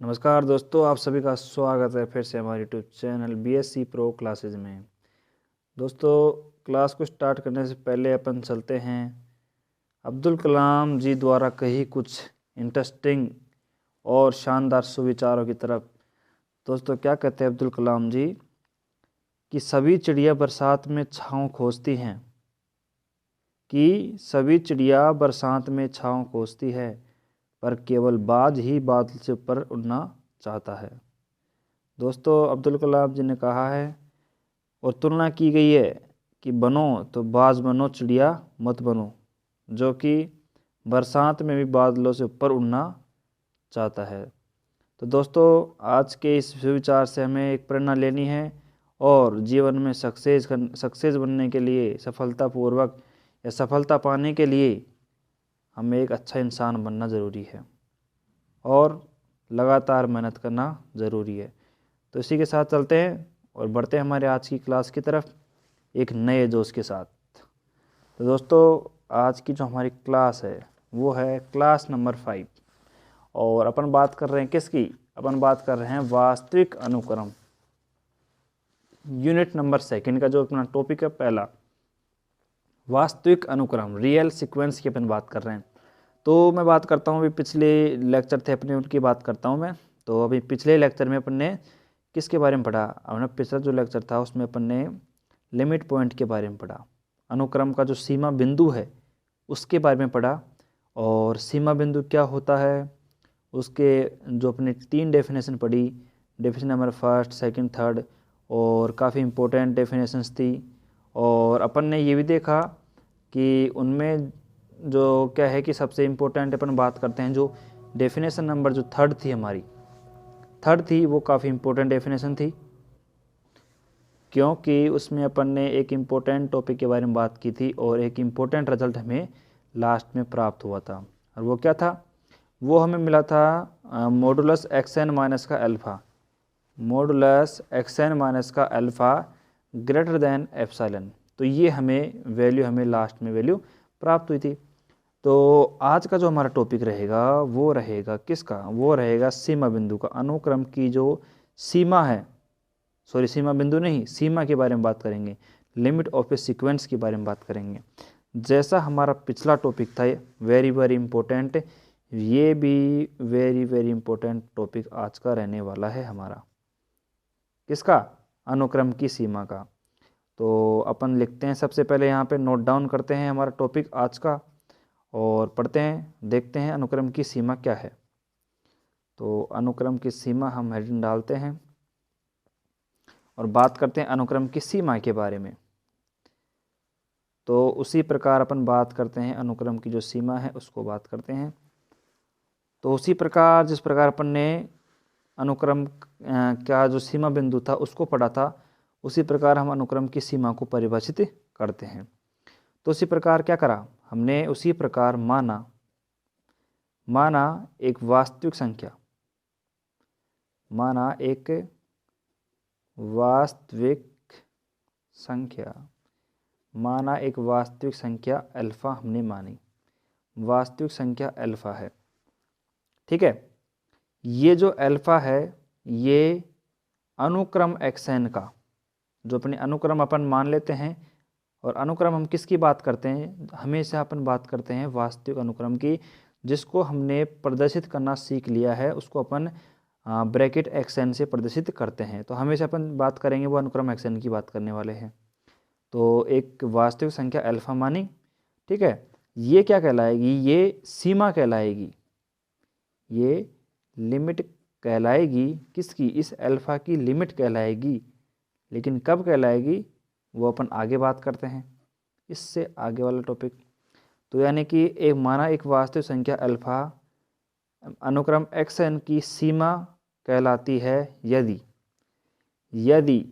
नमस्कार दोस्तों, आप सभी का स्वागत है फिर से हमारे YouTube channel BSc pro classes में। दोस्तों, क्लास को स्टार्ट करने से पहले अपन चलते हैं अब्दुल कलाम जी द्वारा कही कुछ इंटरेस्टिंग और शानदार सुविचारों की तरफ। दोस्तों, क्या कहते हैं अब्दुल कलाम जी कि सभी चिड़िया बरसात में छाँव खोजती हैं, कि सभी चिड़िया बरसात में छाँव खोजती है, पर केवल बाज ही बादल से ऊपर उड़ना चाहता है। दोस्तों, अब्दुल कलाम जी ने कहा है और तुलना की गई है कि बनो तो बाज बनो, चिड़िया मत बनो, जो कि बरसात में भी बादलों से ऊपर उड़ना चाहता है। तो दोस्तों, आज के इस विचार से हमें एक प्रेरणा लेनी है और जीवन में सक्सेस बनने के लिए, सफलतापूर्वक या सफलता पाने के लिए हमें एक अच्छा इंसान बनना ज़रूरी है और लगातार मेहनत करना ज़रूरी है। तो इसी के साथ चलते हैं और बढ़ते हैं हमारे आज की क्लास की तरफ एक नए जोश के साथ। तो दोस्तों, आज की जो हमारी क्लास है वो है क्लास नंबर 5 और अपन बात कर रहे हैं किसकी? अपन बात कर रहे हैं वास्तविक अनुक्रम, यूनिट नंबर 2 का जो अपना टॉपिक है पहला, वास्तविक अनुक्रम, रियल सीक्वेंस की अपन बात कर रहे हैं। तो मैं बात करता हूँ, अभी पिछले लेक्चर थे अपने, उनकी बात करता हूँ मैं। तो अभी पिछले लेक्चर में अपन ने किसके बारे में पढ़ा? हमने पिछला जो लेक्चर था उसमें अपन ने लिमिट पॉइंट के बारे में पढ़ा, अनुक्रम का जो सीमा बिंदु है उसके बारे में पढ़ा। और सीमा बिंदु क्या होता है उसके जो अपने 3 डेफिनेशन पढ़ी, डेफिनेशन नंबर 1, 2, 3, और काफ़ी इम्पोर्टेंट डेफिनेशंस थी। और अपन ने ये भी देखा कि उनमें जो क्या है कि सबसे इम्पोर्टेंट अपन बात करते हैं, जो डेफिनेशन नंबर जो 3 थी हमारी, 3 थी, वो काफ़ी इम्पोर्टेंट डेफिनेशन थी, क्योंकि उसमें अपन ने एक इम्पोर्टेंट टॉपिक के बारे में बात की थी और एक इम्पोर्टेंट रिजल्ट हमें लास्ट में प्राप्त हुआ था। और वो क्या था? वो हमें मिला था मॉडुलस एक्स एन माइनस का alpha, modulus X N minus का अल्फ़ा ग्रेटर देन एप्सिलॉन। तो ये हमें लास्ट में वैल्यू प्राप्त हुई थी। तो आज का जो हमारा टॉपिक रहेगा वो रहेगा किसका? वो रहेगा सीमा बिंदु का, अनुक्रम की जो सीमा है, सॉरी सीमा बिंदु नहीं, सीमा के बारे में बात करेंगे, लिमिट ऑफ ए सीक्वेंस के बारे में बात करेंगे। जैसा हमारा पिछला टॉपिक था, वेरी वेरी इंपॉर्टेंट, ये भी वेरी वेरी इंपॉर्टेंट टॉपिक आज का रहने वाला है हमारा, किसका? अनुक्रम की सीमा का। तो अपन लिखते हैं, सबसे पहले यहाँ पे नोट डाउन करते हैं हमारा टॉपिक आज का और पढ़ते हैं, देखते हैं अनुक्रम की सीमा क्या है। तो अनुक्रम की सीमा हम हेडिंग डालते हैं और बात करते हैं अनुक्रम की सीमा के बारे में। तो उसी प्रकार अपन बात करते हैं अनुक्रम की जो सीमा है उसको बात करते हैं। तो उसी प्रकार जिस प्रकार अपन ने अनुक्रम का जो सीमा बिंदु था उसको पढ़ा था, उसी प्रकार हम अनुक्रम की सीमा को परिभाषित करते हैं। तो उसी प्रकार क्या करा हमने? उसी प्रकार माना एक वास्तविक संख्या, माना एक वास्तविक संख्या, माना एक वास्तविक संख्या अल्फ़ा हमने मानी, वास्तविक संख्या अल्फ़ा है, ठीक है। ये जो अल्फ़ा है ये अनुक्रम एक्सएन का, जो अपने अनुक्रम अपन मान लेते हैं, और अनुक्रम हम किसकी बात करते हैं? हमेशा अपन बात करते हैं वास्तविक अनुक्रम की, जिसको हमने प्रदर्शित करना सीख लिया है उसको अपन ब्रैकेट एक्सएन से प्रदर्शित करते हैं। तो हमेशा अपन बात करेंगे वो अनुक्रम एक्सएन की बात करने वाले हैं। तो एक वास्तविक संख्या अल्फ़ा मानी, ठीक है। ये क्या कहलाएगी? ये सीमा कहलाएगी, ये लिमिट कहलाएगी, किसकी? इस अल्फ़ा की लिमिट कहलाएगी। लेकिन कब कहलाएगी वो अपन आगे बात करते हैं, इससे आगे वाला टॉपिक। तो यानी कि एक माना एक वास्तविक संख्या अल्फ़ा अनुक्रम एक्सएन की सीमा कहलाती है यदि यदि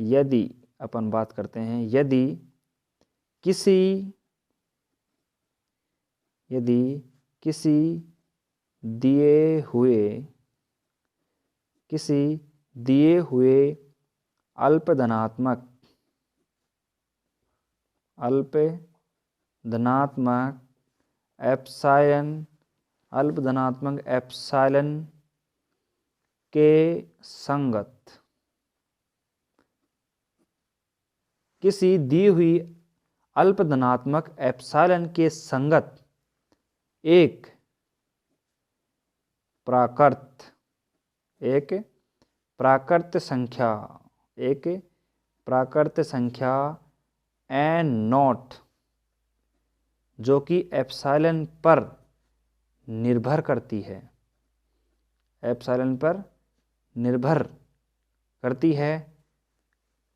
यदि अपन बात करते हैं यदि किसी दिए हुए अल्प धनात्मक एप्सिलॉन के संगत किसी दी हुई अल्प धनात्मक एप्सिलॉन के संगत एक प्राकृत संख्या एन नॉट जो कि एप्सिलॉन पर निर्भर करती है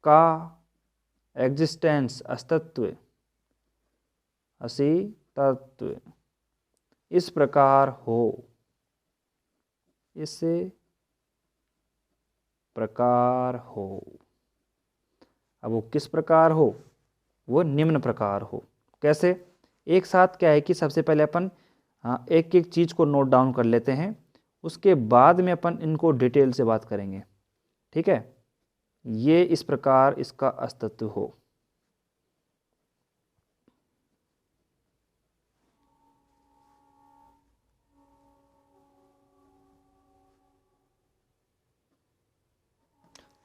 का एग्जिस्टेंस अस्तित्व इस प्रकार हो। अब वो किस प्रकार हो? वो निम्न प्रकार हो। कैसे? एक साथ क्या है कि सबसे पहले अपन एक एक चीज को नोट डाउन कर लेते हैं, उसके बाद में अपन इनको डिटेल से बात करेंगे। ठीक है, ये इस प्रकार इसका अस्तित्व हो।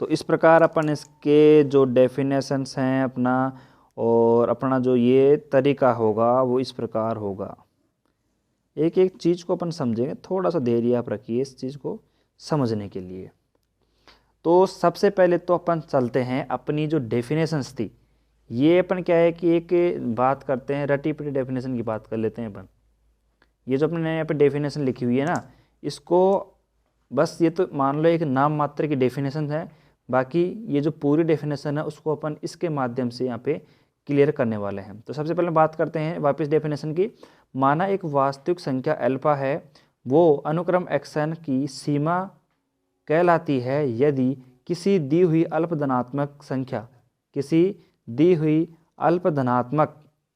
तो इस प्रकार अपन इसके जो डेफिनेशंस हैं अपना और अपना जो ये तरीका होगा वो इस प्रकार होगा। एक एक चीज़ को अपन समझेंगे, थोड़ा सा देरी आप रखिए इस चीज़ को समझने के लिए। तो सबसे पहले तो अपन चलते हैं अपनी जो डेफिनेशंस थी, ये अपन क्या है कि एक बात करते हैं, रटी पिटी डेफिनेशन की बात कर लेते हैं अपन। ये जो अपने यहाँ पे डेफिनेशन लिखी हुई है ना, इसको बस ये तो मान लो एक नाम मात्र की डेफिनेशन है, बाकी ये जो पूरी डेफिनेशन है उसको अपन इसके माध्यम से यहाँ पे क्लियर करने वाले हैं। तो सबसे पहले बात करते हैं वापस डेफिनेशन की। माना एक वास्तविक संख्या अल्फा है, वो अनुक्रम एक्सन की सीमा कहलाती है यदि किसी दी हुई अल्प धनात्मक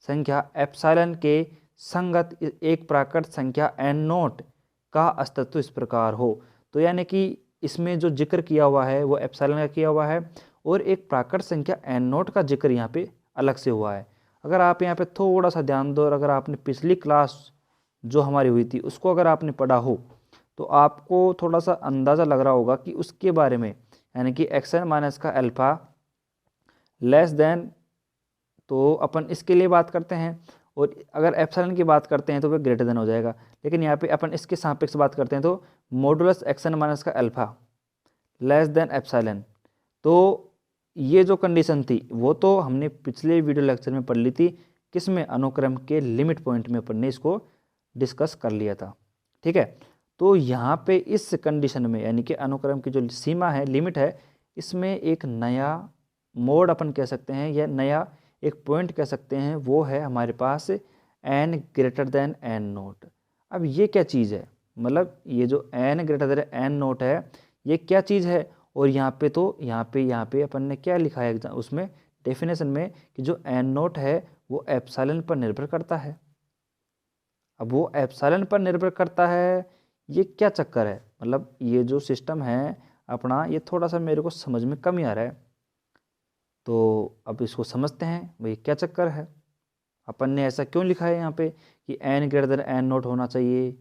संख्या एप्सिलॉन के संगत एक प्राकृत संख्या एन नोट का अस्तित्व इस प्रकार हो। तो यानी कि इसमें जो जिक्र किया हुआ है वो एप्सिलॉन का किया हुआ है और एक प्राकृत संख्या एन नोट का जिक्र यहाँ पे अलग से हुआ है। अगर आप यहाँ पे थोड़ा सा ध्यान दो और अगर आपने पिछली क्लास जो हमारी हुई थी उसको अगर आपने पढ़ा हो तो आपको थोड़ा सा अंदाज़ा लग रहा होगा कि उसके बारे में, यानी कि एक्सन माइनस का अल्फा लेस देन, तो अपन इसके लिए बात करते हैं, और अगर एप्सिलॉन की बात करते हैं तो वह ग्रेटर देन हो जाएगा। लेकिन यहाँ पे अपन इसके सापेक्ष बात करते हैं तो मॉडुलस एक्सन माइनस का अल्फा लेस देन एप्सिलॉन। तो ये जो कंडीशन थी वो तो हमने पिछले वीडियो लेक्चर में पढ़ ली थी, किसमें? अनुक्रम के लिमिट पॉइंट में अपन ने इसको डिस्कस कर लिया था। ठीक है, तो यहाँ पे इस कंडीशन में यानी कि अनुक्रम की जो सीमा है, लिमिट है, इसमें एक नया मोड अपन कह सकते हैं या नया एक पॉइंट कह सकते हैं, वो है हमारे पास n greater then n note. अब ये क्या चीज़ है? मतलब ये जो n greater then n note है ये क्या चीज़ है? और यहाँ पे तो यहाँ पे अपन ने क्या लिखा है उसमें डेफिनेशन में कि जो n नोट है वो एप्सिलॉन पर निर्भर करता है। अब वो एप्सिलॉन पर निर्भर करता है, ये क्या चक्कर है? मतलब ये जो सिस्टम है अपना, ये थोड़ा सा मेरे को समझ में कम ही आ रहा है। तो अब इसको समझते हैं भाई क्या चक्कर है, अपन ने ऐसा क्यों लिखा है यहाँ पे कि n greater then n note होना चाहिए।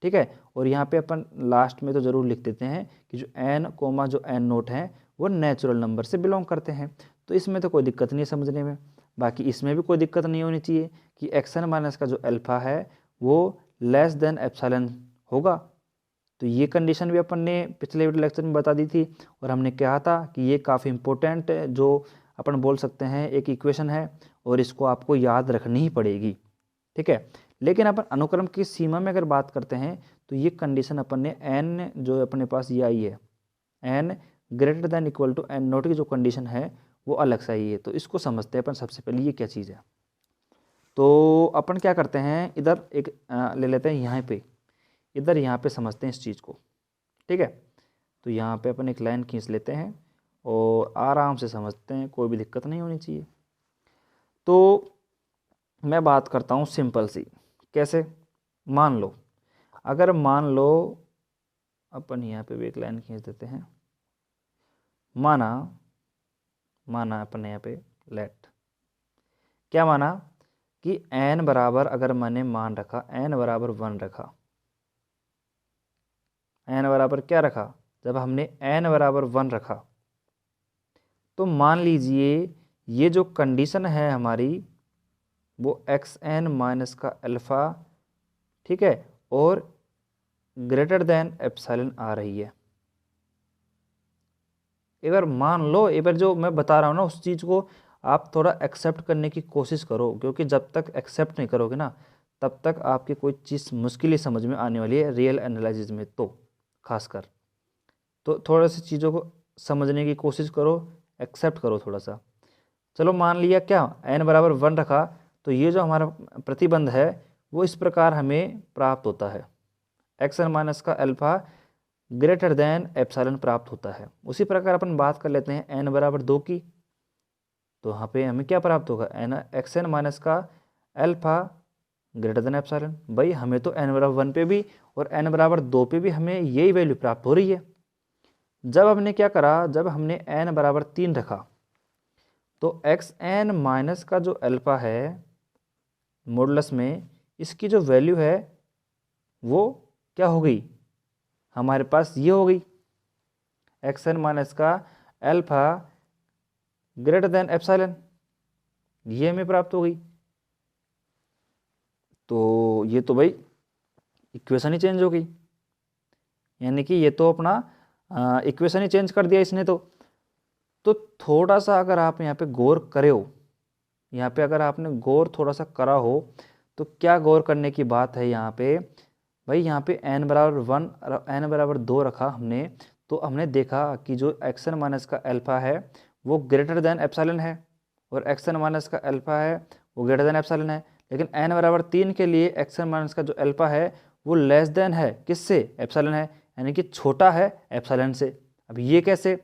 ठीक है, और यहाँ पे अपन लास्ट में तो ज़रूर लिख देते हैं कि जो n कोमा जो n नोट है वो नेचुरल नंबर से बिलोंग करते हैं। तो इसमें तो कोई दिक्कत नहीं समझने में। बाकी इसमें भी कोई दिक्कत नहीं होनी चाहिए कि एक्सन माइनस का जो अल्फा है वो लेस देन एप्सिलॉन होगा। तो ये कंडीशन भी अपन ने पिछले वीडियो लेक्चर में बता दी थी, और हमने कहा था कि ये काफ़ी इंपॉर्टेंट जो अपन बोल सकते हैं एक इक्वेशन है और इसको आपको याद रखनी ही पड़ेगी। ठीक है, लेकिन अपन अनुक्रम की सीमा में अगर बात करते हैं तो ये कंडीशन अपन ने n जो अपने पास ये आई है n greater than equal to n naught की जो कंडीशन है वो अलग से आई है। तो इसको समझते हैं अपन सबसे पहले ये क्या चीज़ है। तो अपन क्या करते हैं, इधर एक ले लेते हैं यहाँ पे, इधर यहाँ पे समझते हैं इस चीज़ को। ठीक है, तो यहाँ पे अपन एक लाइन खींच लेते हैं और आराम से समझते हैं, कोई भी दिक्कत नहीं होनी चाहिए। तो मैं बात करता हूँ सिंपल सी, कैसे? मान लो अपन यहाँ पे भी एक लाइन खींच देते हैं। माना अपन यहाँ पे क्या माना कि n बराबर, अगर मैंने मान रखा n बराबर 1 रखा, n बराबर क्या रखा जब हमने n बराबर 1 रखा तो मान लीजिए ये जो कंडीशन है हमारी वो xn माइनस का अल्फ़ा, ठीक है, और ग्रेटर देन एप्सिलॉन आ रही है। एक बार मान लो, एक बार जो मैं बता रहा हूँ ना उस चीज़ को आप थोड़ा एक्सेप्ट करने की कोशिश करो, क्योंकि जब तक एक्सेप्ट नहीं करोगे ना तब तक आपकी कोई चीज़ मुश्किल ही समझ में आने वाली है रियल एनालिसिस में। तो खासकर तो थोड़ा सी चीज़ों को समझने की कोशिश करो, एक्सेप्ट करो थोड़ा सा। चलो मान लिया क्या n बराबर 1 रखा, तो ये जो हमारा प्रतिबंध है वो इस प्रकार हमें प्राप्त होता है, xn माइनस का अल्फ़ा ग्रेटर देन एप्सिलॉन प्राप्त होता है। उसी प्रकार अपन बात कर लेते हैं n बराबर 2 की, तो यहाँ पे हमें क्या प्राप्त होगा, xn माइनस का अल्फ़ा ग्रेटर देन एप्सिलॉन। भाई हमें तो n बराबर 1 पे भी और n बराबर 2 पे भी हमें यही वैल्यू प्राप्त हो रही है। जब हमने क्या करा, जब हमने n बराबर 3 रखा तो xn माइनस का जो अल्फ़ा है मॉडुलस में, इसकी जो वैल्यू है वो क्या हो गई, हमारे पास ये हो गई xn माइनस का अल्फ़ा ग्रेटर देन एप्सिलॉन, ये हमें प्राप्त हो गई। तो ये तो भाई इक्वेशन ही चेंज हो गई, यानी कि ये तो अपना इक्वेशन ही चेंज कर दिया इसने। तो थोड़ा सा अगर आप यहाँ पे गौर करे हो, यहाँ पे अगर आपने गौर थोड़ा सा करा हो तो क्या गौर करने की बात है यहाँ पे, भाई यहाँ पे n बराबर 1 और n बराबर 2 रखा हमने, तो हमने देखा कि जो xn माइनस का अल्फ़ा है वो ग्रेटर देन एप्सिलॉन है और xn माइनस का अल्फ़ा है वो ग्रेटर देन एप्सिलॉन है। लेकिन n बराबर 3 के लिए xn माइनस का जो अल्फ़ा है वो लेस देन है किससे, एप्सिलॉन है, यानी कि छोटा है एप्सिलॉन से। अब ये कैसे,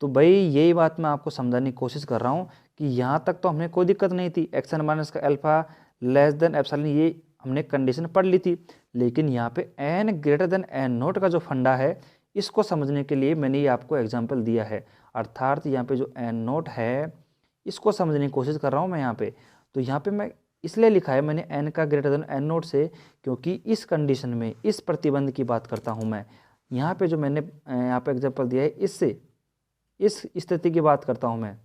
तो भाई यही बात मैं आपको समझाने की कोशिश कर रहा हूँ कि यहाँ तक तो हमें कोई दिक्कत नहीं थी, xn माइनस का अल्फ़ा लेस देन एप्सिलॉन ये हमने कंडीशन पढ़ ली थी। लेकिन यहाँ पे n greater then n note का जो फंडा है इसको समझने के लिए मैंने ये आपको एग्जांपल दिया है, अर्थात यहाँ पे जो n नोट है इसको समझने की कोशिश कर रहा हूँ मैं यहाँ पे। तो यहाँ पे मैं इसलिए लिखा है मैंने n का ग्रेटर देन n नोट से, क्योंकि इस कंडीशन में इस प्रतिबंध की बात करता हूँ मैं। यहाँ पे जो मैंने यहाँ पे एग्जाम्पल दिया है इससे इस स्थिति की बात करता हूँ मैं।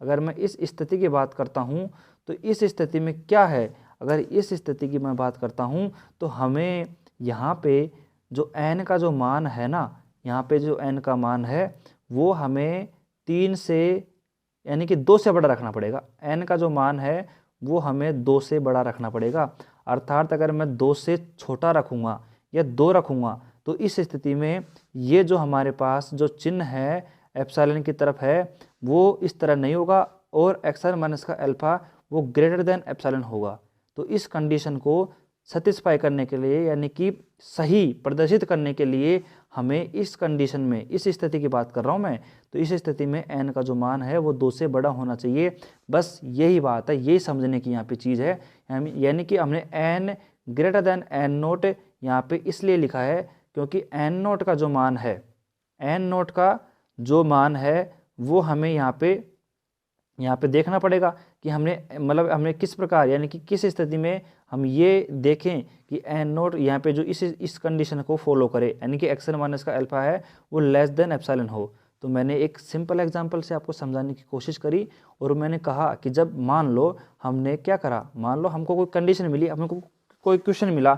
अगर मैं इस स्थिति की बात करता हूँ तो इस स्थिति में क्या है, अगर इस स्थिति की मैं बात करता हूँ तो हमें यहाँ पे जो n का जो मान है ना, यहाँ पे जो n का मान है वो हमें 3 से यानी कि 2 से बड़ा रखना पड़ेगा। n का जो मान है वो हमें 2 से बड़ा रखना पड़ेगा, अर्थात अगर मैं 2 से छोटा रखूँगा या 2 रखूँगा तो इस स्थिति में ये जो हमारे पास जो चिन्ह है एप्सिलॉन की तरफ है वो इस तरह नहीं होगा और एक्सन माइनस का अल्फ़ा वो ग्रेटर देन एप्सिलॉन होगा। तो इस कंडीशन को सेटिस्फाई करने के लिए यानी कि सही प्रदर्शित करने के लिए हमें इस कंडीशन में, इस स्थिति की बात कर रहा हूँ मैं, तो इस स्थिति में n का जो मान है वो 2 से बड़ा होना चाहिए। बस यही बात है, यही समझने की यहाँ पे चीज़ है। यानी कि हमने n greater then n note यहाँ पे इसलिए लिखा है क्योंकि n नोट का जो मान है, n नोट का जो मान है वो हमें यहाँ पे देखना पड़ेगा कि हमने किस प्रकार यानी कि किस स्थिति में हम ये देखें कि n नोट यहाँ पे जो इस कंडीशन को फॉलो करे, यानी कि एक्सन माइनस का अल्फ़ा है वो लेस देन एप्सिलॉन हो। तो मैंने एक सिंपल एग्जांपल से आपको समझाने की कोशिश करी और मैंने कहा कि जब मान लो हमने क्या करा, मान लो हमको कोई कंडीशन मिली, हमको कोई क्वेश्चन मिला,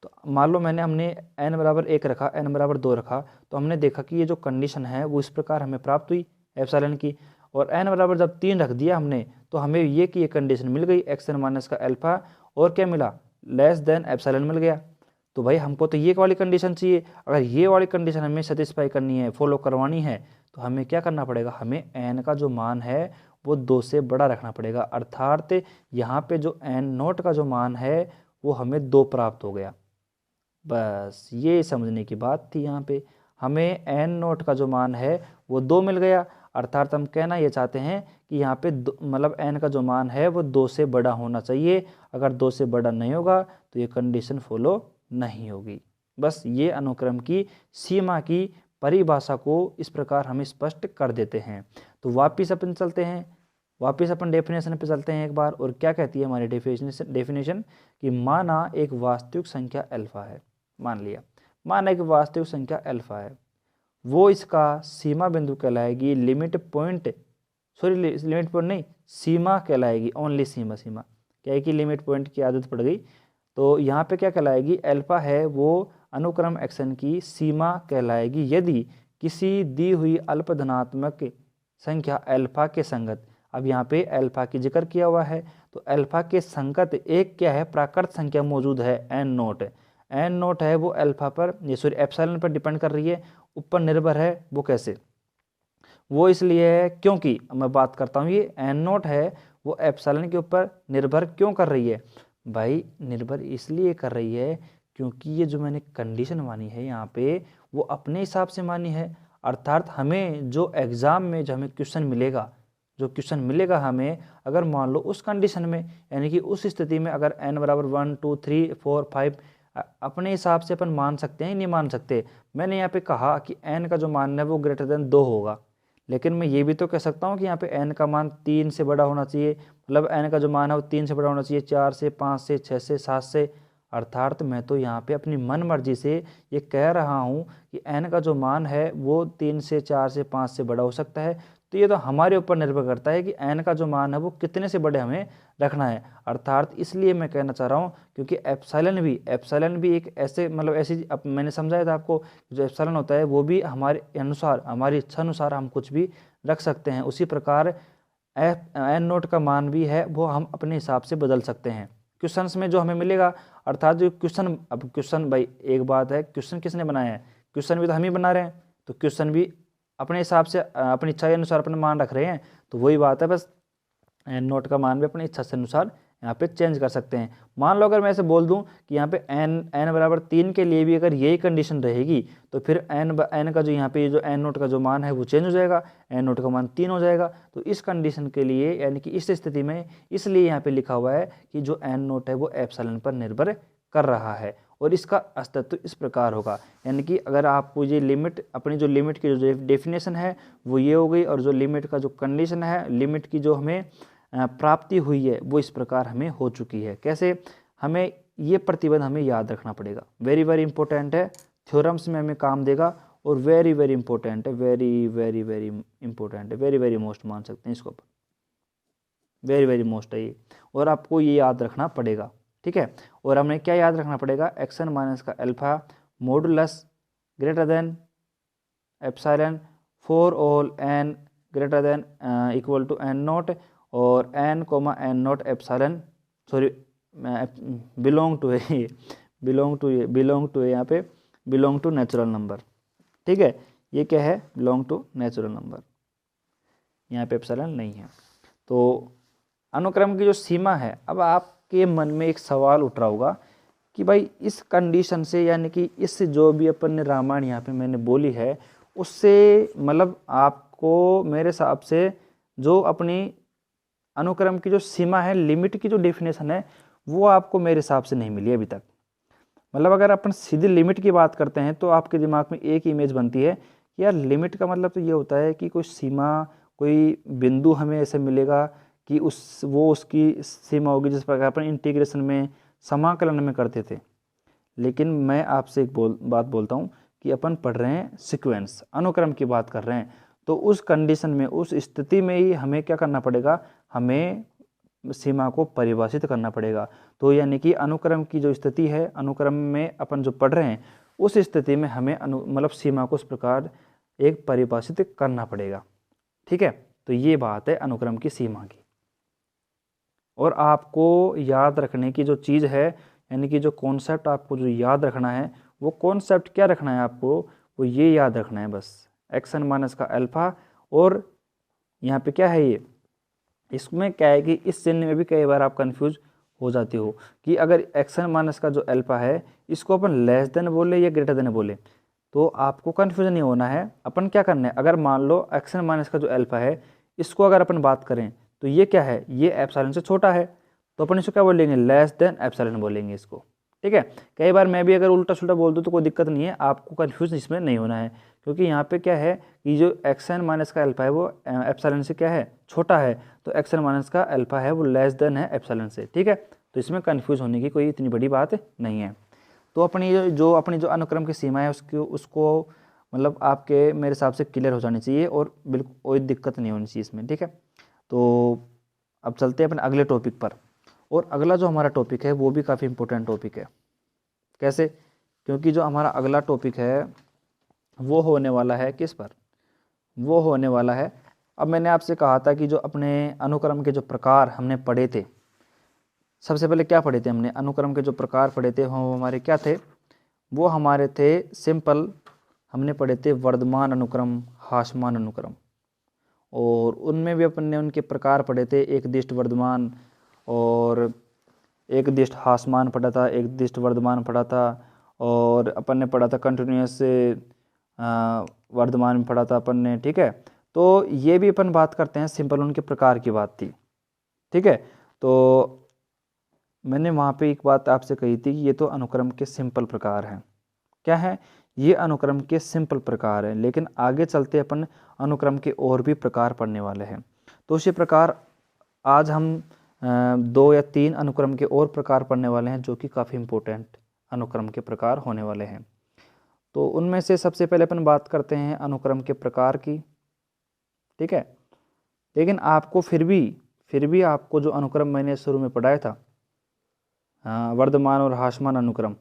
तो मान लो हमने n बराबर 1 रखा, n बराबर 2 रखा, तो हमने देखा कि ये जो कंडीशन है वो इस प्रकार हमें प्राप्त हुई एप्सिलॉन की, और n बराबर जब 3 रख दिया हमने तो हमें ये कि ये कंडीशन मिल गई एक्सन माइनस का अल्फ़ा और क्या मिला, लेस देन एप्सिलॉन मिल गया। तो भाई हमको तो ये वाली कंडीशन चाहिए, अगर ये वाली कंडीशन हमें सेटिस्फाई करनी है, फॉलो करवानी है, तो हमें क्या करना पड़ेगा, हमें n का जो मान है वो 2 से बड़ा रखना पड़ेगा, अर्थात यहाँ पे जो n नोट का जो मान है वो हमें 2 प्राप्त हो गया। बस ये समझने की बात थी, यहाँ पे हमें n नोट का जो मान है वो 2 मिल गया, अर्थात हम कहना ये चाहते हैं कि यहाँ पे n का जो मान है वो 2 से बड़ा होना चाहिए, अगर 2 से बड़ा नहीं होगा तो ये कंडीशन फॉलो नहीं होगी। बस ये अनुक्रम की सीमा की परिभाषा को इस प्रकार हम स्पष्ट कर देते हैं। तो वापिस अपन चलते हैं, वापिस अपन डेफिनेशन पे चलते हैं एक बार, और क्या कहती है हमारी डेफिनेशन कि माना एक वास्तविक संख्या अल्फ़ा है, माना एक वास्तविक संख्या अल्फ़ा है, वो इसका सीमा बिंदु कहलाएगी, limit point, sorry limit point नहीं, सीमा कहलाएगी, ओनली सीमा। सीमा क्या है कि लिमिट पॉइंट की आदत पड़ गई, तो यहाँ पे क्या कहलाएगी, अल्फा है वो अनुक्रम एक्शन की सीमा कहलाएगी यदि किसी दी हुई अल्प धनात्मक संख्या अल्फा के संगत, अब यहाँ पे अल्फा की जिक्र किया हुआ है, तो अल्फा के संगत एक क्या है, प्राकृत संख्या मौजूद है एन नोट। एन नोट है वो अल्फा पर, ये सॉरी एप्सिलॉन पर डिपेंड कर रही है, ऊपर निर्भर है। वो कैसे, वो इसलिए है क्योंकि मैं बात करता हूँ, ये एन नोट है वो एप्सिलॉन के ऊपर निर्भर क्यों कर रही है भाई, निर्भर इसलिए कर रही है क्योंकि ये जो मैंने कंडीशन मानी है यहाँ पे वो अपने हिसाब से मानी है। अर्थात हमें जो एग्ज़ाम में जो हमें क्वेश्चन मिलेगा, जो क्वेश्चन मिलेगा हमें, अगर मान लो उस कंडीशन में, यानी कि उस स्थिति में अगर n बराबर 1 2 3 4 5 अपने हिसाब से अपन मान सकते हैं, नहीं मान सकते। मैंने यहाँ पे कहा कि n का जो मान है वो ग्रेटर देन 2 होगा, लेकिन मैं ये भी तो कह सकता हूँ कि यहाँ पे n का मान 3 से बड़ा होना चाहिए, मतलब n का जो मान है वो 3 से बड़ा होना चाहिए, 4 से, 5 से, 6 से, 7 से। अर्थात मैं तो यहाँ पे अपनी मन मर्जी से ये कह रहा हूँ कि n का जो मान है वो 3 से, 4 से, 5 से बड़ा हो सकता है। तो ये तो हमारे ऊपर निर्भर करता है कि n का जो मान है वो कितने से बड़े हमें रखना है। अर्थात इसलिए मैं कहना चाह रहा हूँ क्योंकि एप्सिलॉन भी एक ऐसे, मतलब ऐसी, अब मैंने समझाया था आपको, जो एप्सिलॉन होता है वो भी हमारे अनुसार, हमारी इच्छा अनुसार हम कुछ भी रख सकते हैं। उसी प्रकार एन नोट का मान भी है वो हम अपने हिसाब से बदल सकते हैं क्वेश्चंस में जो हमें मिलेगा। अर्थात जो क्वेश्चन, अब क्वेश्चन भाई एक बात है, क्वेश्चन किसने बनाया है, क्वेश्चन भी तो हम ही बना रहे हैं, तो क्वेश्चन भी अपने हिसाब से अपनी इच्छा के अनुसार अपने मान रख रहे हैं। तो वही बात है, बस एन नोट का मान भी अपनी इच्छा से अनुसार यहाँ पे चेंज कर सकते हैं। मान लो अगर मैं ऐसे बोल दूं कि यहाँ पे n बराबर 3 के लिए भी अगर यही कंडीशन रहेगी तो फिर n का जो यहाँ पे जो एन नोट का जो मान है वो चेंज हो जाएगा, एन नोट का मान 3 हो जाएगा। तो इस कंडीशन के लिए, यानी कि इस स्थिति में, इसलिए यहाँ पे लिखा हुआ है कि जो एन नोट है वो एप्सिलॉन पर निर्भर कर रहा है और इसका अस्तित्व इस प्रकार होगा। यानी कि अगर आपको ये लिमिट, अपनी जो लिमिट की जो डेफिनेशन है वो ये हो गई, और जो लिमिट का जो कंडीशन है, लिमिट की जो हमें प्राप्ति हुई है वो इस प्रकार हमें हो चुकी है। कैसे, हमें ये प्रतिबंध हमें याद रखना पड़ेगा, वेरी वेरी इंपॉर्टेंट है, थ्योरम्स में हमें काम देगा और वेरी वेरी इंपॉर्टेंट है, वेरी वेरी वेरी इंपॉर्टेंट है, वेरी वेरी मोस्ट मान सकते हैं इसको, वेरी वेरी मोस्ट है ये, और आपको ये याद रखना पड़ेगा। ठीक है, और हमें क्या याद रखना पड़ेगा, एक्सन माइनस का alpha modulus greater than epsilon for all n greater than equal to n naught, और n comma n naught epsilon, sorry belong to है, बिलोंग टू यहाँ पे बिलोंग टू नेचुरल नंबर। ठीक है, ये क्या है, बिलोंग टू नेचुरल नंबर, यहाँ पे एप्सिलॉन नहीं है। तो अनुक्रम की जो सीमा है, अब आपके मन में एक सवाल उठ रहा होगा कि भाई इस कंडीशन से, यानी कि इससे जो भी अपन ने रामायण यहाँ पे मैंने बोली है उससे, मतलब आपको मेरे हिसाब से जो अपनी अनुक्रम की जो सीमा है, लिमिट की जो डेफिनेशन है वो आपको मेरे हिसाब से नहीं मिली अभी तक। मतलब अगर अपन सीधी लिमिट की बात करते हैं तो आपके दिमाग में एक इमेज बनती है कि यार लिमिट का मतलब तो ये होता है कि कोई सीमा, कोई बिंदु हमें ऐसे मिलेगा कि उसकी सीमा होगी, जिस प्रकार अपन इंटीग्रेशन में, समाकलन में करते थे। लेकिन मैं आपसे एक बात बोलता हूँ कि अपन पढ़ रहे हैं सीक्वेंस, अनुक्रम की बात कर रहे हैं, तो उस कंडीशन में, उस स्थिति में ही हमें क्या करना पड़ेगा, हमें सीमा को परिभाषित करना पड़ेगा। तो यानी कि अनुक्रम की जो स्थिति है, अनुक्रम में अपन जो पढ़ रहे हैं उस स्थिति में हमें मतलब सीमा को इस प्रकार एक परिभाषित करना पड़ेगा। ठीक है, तो ये बात है अनुक्रम की सीमा की। और आपको याद रखने की जो चीज़ है, यानी कि जो कॉन्सेप्ट आपको जो याद रखना है, वो कॉन्सेप्ट क्या रखना है आपको, वो ये याद रखना है बस, एक्सन माइनस का अल्फा, और यहाँ पे क्या है ये, इसमें क्या है कि इस चिन्ह में भी कई बार आप कंफ्यूज हो जाते हो कि अगर एक्सन माइनस का जो अल्फा है इसको अपन लेस देन बोले या ग्रेटर देन बोले, तो आपको कन्फ्यूजन नहीं होना है। अपन क्या करना है, अगर मान लो एक्सन माइनस का जो अल्फा है इसको अगर अपन बात करें तो ये क्या है, ये एप्सिलॉन से छोटा है, तो अपन इसको क्या बोलेंगे, लेस देन एप्सिलॉन बोलेंगे इसको। ठीक है, कई बार मैं भी अगर उल्टा सुल्टा बोल दूँ तो कोई दिक्कत नहीं है, आपको कन्फ्यूज इसमें नहीं होना है, क्योंकि यहाँ पे क्या है कि जो एक्सन माइनस का अल्फा है वो एप्सिलॉन से क्या है, छोटा है, तो एक्सन माइनस का अल्फा है वो लेस देन है एप्सिलॉन से। ठीक है, तो इसमें कन्फ्यूज होने की कोई इतनी बड़ी बात नहीं है। तो अपनी जो अनुक्रम की सीमा है उसको मतलब आपके मेरे हिसाब से क्लियर हो जानी चाहिए और बिल्कुल कोई दिक्कत नहीं होनी चाहिए इसमें, ठीक है। तो अब चलते हैं अपने अगले टॉपिक पर। और अगला जो हमारा टॉपिक है वो भी काफ़ी इंपॉर्टेंट टॉपिक है। कैसे? क्योंकि जो हमारा अगला टॉपिक है वो होने वाला है किस पर? वो होने वाला है, अब मैंने आपसे कहा था कि जो अपने अनुक्रम के जो प्रकार हमने पढ़े थे, सबसे पहले क्या पढ़े थे हमने? अनुक्रम के जो प्रकार पढ़े थे वो हमारे क्या थे? वो हमारे थे सिंपल, हमने पढ़े थे वर्धमान अनुक्रम, ह्रासमान अनुक्रम, और उनमें भी अपन ने उनके प्रकार पढ़े थे, एक दिष्ट वर्धमान और एक दिष्ट ह्रासमान पढ़ा था, एक दिष्ट वर्धमान पढ़ा था, और अपन ने पढ़ा था कंटिन्यूस वर्धमान में पढ़ा था अपन ने, ठीक है। तो ये भी अपन बात करते हैं सिंपल, उनके प्रकार की बात थी, ठीक है। तो मैंने वहाँ पे एक बात आपसे कही थी कि ये तो अनुक्रम के सिंपल प्रकार हैं। क्या है? ये अनुक्रम के सिंपल प्रकार हैं, लेकिन आगे चलते अपन अनुक्रम के और भी प्रकार पढ़ने वाले हैं। तो उसी प्रकार आज हम 2 या 3 अनुक्रम के और प्रकार पढ़ने वाले हैं, जो कि काफ़ी इम्पोर्टेंट अनुक्रम के प्रकार होने वाले हैं। तो उनमें से सबसे पहले अपन बात करते हैं अनुक्रम के प्रकार की, ठीक है। लेकिन आपको फिर भी आपको जो अनुक्रम मैंने शुरू में पढ़ाया था, वर्धमान और ह्रासमान अनुक्रम,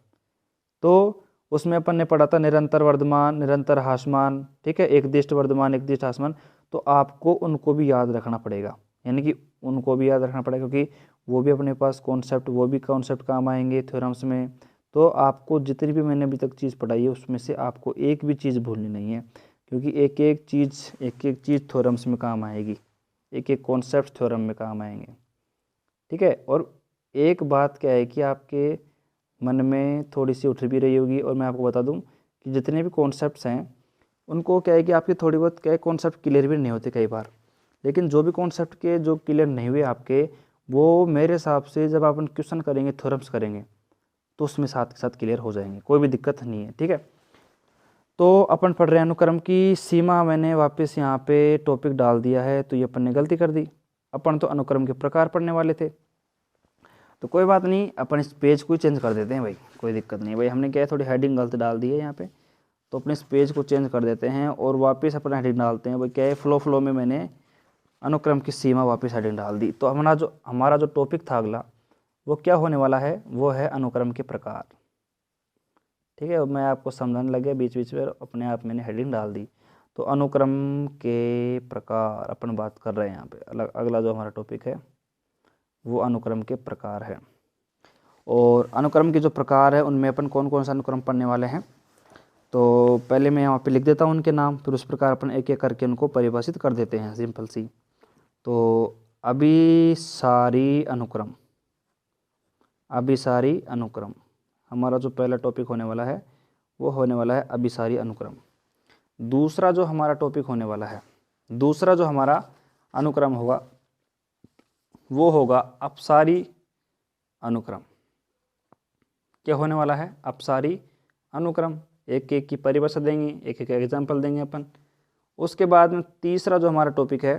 तो उसमें अपन ने पढ़ा था निरंतर वर्धमान, निरंतर ह्रासमान, ठीक है, एक दिष्ट वर्धमान, एक दिष्ट ह्रासमान। तो आपको उनको भी याद रखना पड़ेगा, यानी कि उनको भी याद रखना पड़ेगा, क्योंकि वो भी अपने पास कॉन्सेप्ट, वो भी कॉन्सेप्ट काम आएंगे थ्योरम्स में। तो आपको जितनी भी मैंने अभी तक चीज़ पढ़ाई है उसमें से आपको एक भी चीज़ भूलनी नहीं है, क्योंकि एक एक चीज़ थ्योरम्स में काम आएगी, एक एक कॉन्सेप्ट थ्योरम में काम आएंगे, ठीक है। और एक बात क्या है कि आपके मन में थोड़ी सी उठ भी रही होगी, और मैं आपको बता दूं कि जितने भी कॉन्सेप्ट्स हैं उनको क्या है कि आपके थोड़ी बहुत क्या है कॉन्सेप्ट क्लियर भी नहीं होते कई बार, लेकिन जो भी कॉन्सेप्ट के जो क्लियर नहीं हुए आपके, वो मेरे हिसाब से जब अपन क्वेश्चन करेंगे, थ्योरम्स करेंगे, तो उसमें साथ के साथ क्लियर हो जाएंगे, कोई भी दिक्कत नहीं है, ठीक है। तो अपन पढ़ रहे हैं अनुक्रम की सीमा, मैंने वापस यहाँ पे टॉपिक डाल दिया है, तो ये अपन ने गलती कर दी। अपन तो अनुक्रम के प्रकार पढ़ने वाले थे, तो कोई बात नहीं, अपन इस पेज को ही चेंज कर देते हैं भाई, कोई दिक्कत नहीं भाई। हमने क्या है थोड़ी हेडिंग गलत डाल दी है यहाँ पे, तो अपने इस पेज को चेंज कर देते हैं और वापस अपना हेडिंग डालते हैं भाई। क्या है, फ्लो में मैंने अनुक्रम की सीमा वापस हेडिंग डाल दी। तो हमारा जो टॉपिक था अगला, वो क्या होने वाला है? वो है अनुक्रम के प्रकार, ठीक है। मैं आपको समझाने लगे बीच बीच में, अपने आप मैंने हेडिंग डाल दी। तो अनुक्रम के प्रकार अपन बात कर रहे हैं यहाँ पे। अगला जो हमारा टॉपिक है वो अनुक्रम के प्रकार है, और अनुक्रम के जो प्रकार है उनमें अपन कौन कौन सा अनुक्रम पढ़ने वाले हैं। तो पहले मैं यहाँ पे लिख देता हूँ उनके नाम, फिर उस प्रकार अपन एक एक करके उनको परिभाषित कर देते हैं, सिंपल सी। तो अभिसारी अनुक्रम, अभिसारी अनुक्रम हमारा जो पहला टॉपिक होने वाला है वो होने वाला है अभिसारी अनुक्रम। दूसरा जो हमारा टॉपिक होने वाला है, दूसरा जो हमारा अनुक्रम होगा वो होगा अपसारी अनुक्रम। क्या होने वाला है? अपसारी अनुक्रम। एक एक की परिभाषा देंगे, एक एक एग्जाम्पल देंगे अपन। उसके बाद में तीसरा जो हमारा टॉपिक है,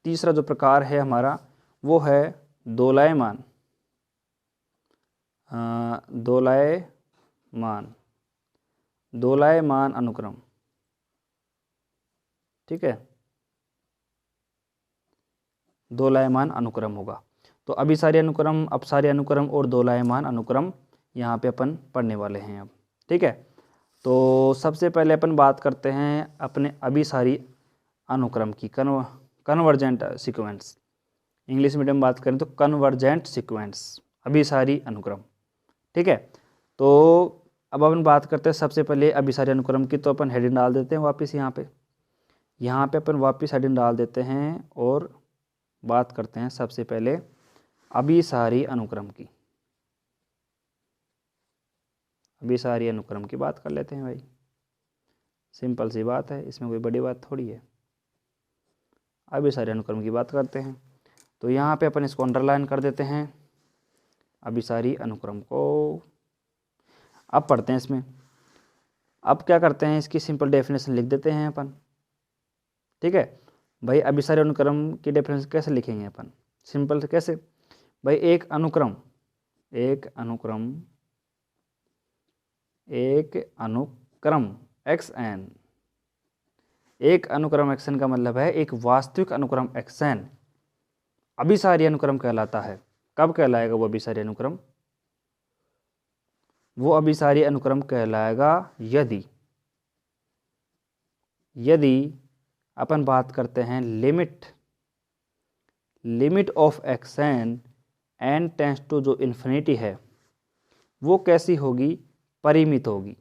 तीसरा जो प्रकार है हमारा, वो है दोलायमान, दोलायमान अनुक्रम, ठीक है, दोलायमान अनुक्रम होगा। तो अभिसारी अनुक्रम, अपसारी अनुक्रम और दोलायमान अनुक्रम यहाँ पे अपन पढ़ने वाले हैं अब, ठीक है। तो सबसे पहले अपन बात करते हैं अपने अभिसारी अनुक्रम की, कन्वर्जेंट सीक्वेंस। इंग्लिश मीडियम बात करें तो कन्वर्जेंट सीक्वेंस, अभिसारी अनुक्रम, ठीक है। तो अब अपन बात करते हैं सबसे पहले अभिसारी अनुक्रम की। तो अपन हेडिंग डाल देते हैं वापस यहाँ पे अपन वापस हेडिंग डाल देते हैं और बात करते हैं सबसे पहले अभिसारी अनुक्रम की। अभिसारी अनुक्रम की बात कर लेते हैं भाई, सिंपल सी बात है, इसमें कोई बड़ी बात थोड़ी है। अभिसारी अनुक्रम की बात करते हैं, तो यहाँ पे अपन इसको अंडरलाइन कर देते हैं अभिसारी अनुक्रम को। अब पढ़ते हैं इसमें, अब क्या करते हैं, इसकी सिंपल डेफिनेशन लिख देते हैं अपन, ठीक है भाई। अभिसारी अनुक्रम की डेफिनेशन कैसे लिखेंगे अपन? सिंपल से कैसे भाई, एक अनुक्रम xn एक अनुक्रम एक्शन का मतलब है एक वास्तविक अनुक्रम एक्शन अभिसारी अनुक्रम कहलाता है। कब कहलाएगा वो अभिसारी अनुक्रम? वो अभिसारी अनुक्रम कहलाएगा यदि अपन बात करते हैं limit of X N N tends to जो इन्फिनिटी है वो कैसी होगी? परिमित होगी।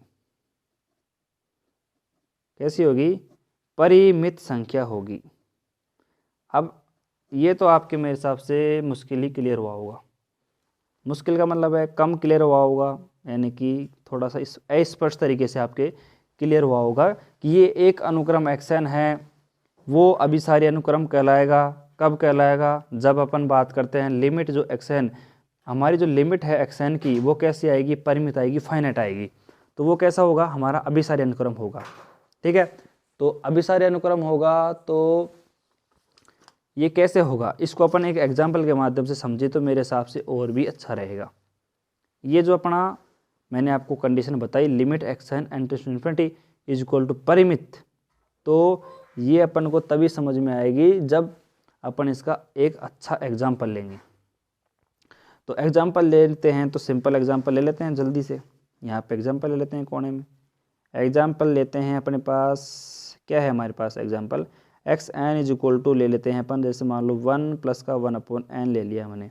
कैसी होगी? परिमित संख्या होगी। अब ये तो आपके मेरे हिसाब से मुश्किल ही क्लियर हुआ होगा। मुश्किल का मतलब है कम क्लियर हुआ होगा, यानी कि थोड़ा सा अस्पष्ट तरीके से आपके क्लियर हुआ होगा कि ये एक अनुक्रम एक्शन है, वो अभिसारी अनुक्रम कहलाएगा। कब कहलाएगा? जब अपन बात करते हैं लिमिट जो एक्शन, हमारी जो लिमिट है एक्शन की वो कैसी आएगी? परिमित आएगी, फाइनाइट आएगी। तो वो कैसा होगा? हमारा अभिसारी अनुक्रम होगा। ठीक है, तो अभिसारी अनुक्रम होगा तो ये कैसे होगा? इसको अपन एक एग्जाम्पल के माध्यम से समझे तो मेरे हिसाब से और भी अच्छा रहेगा। ये जो अपना मैंने आपको कंडीशन बताई limit X N N tends to infinity is equal to परिमित, तो ये अपन को तभी समझ में आएगी जब अपन इसका एक अच्छा एग्जाम्पल लेंगे। तो एग्जाम्पल ले लेते हैं, तो सिंपल एग्जाम्पल ले लेते हैं जल्दी से। यहाँ पे एग्जाम्पल ले लेते हैं कोने में। एग्जाम्पल लेते हैं अपने पास, क्या है हमारे पास example? X N is equal to ले लेते हैं अपन, जैसे मान लो 1 प्लस का 1 अपॉन एन ले लिया हमने।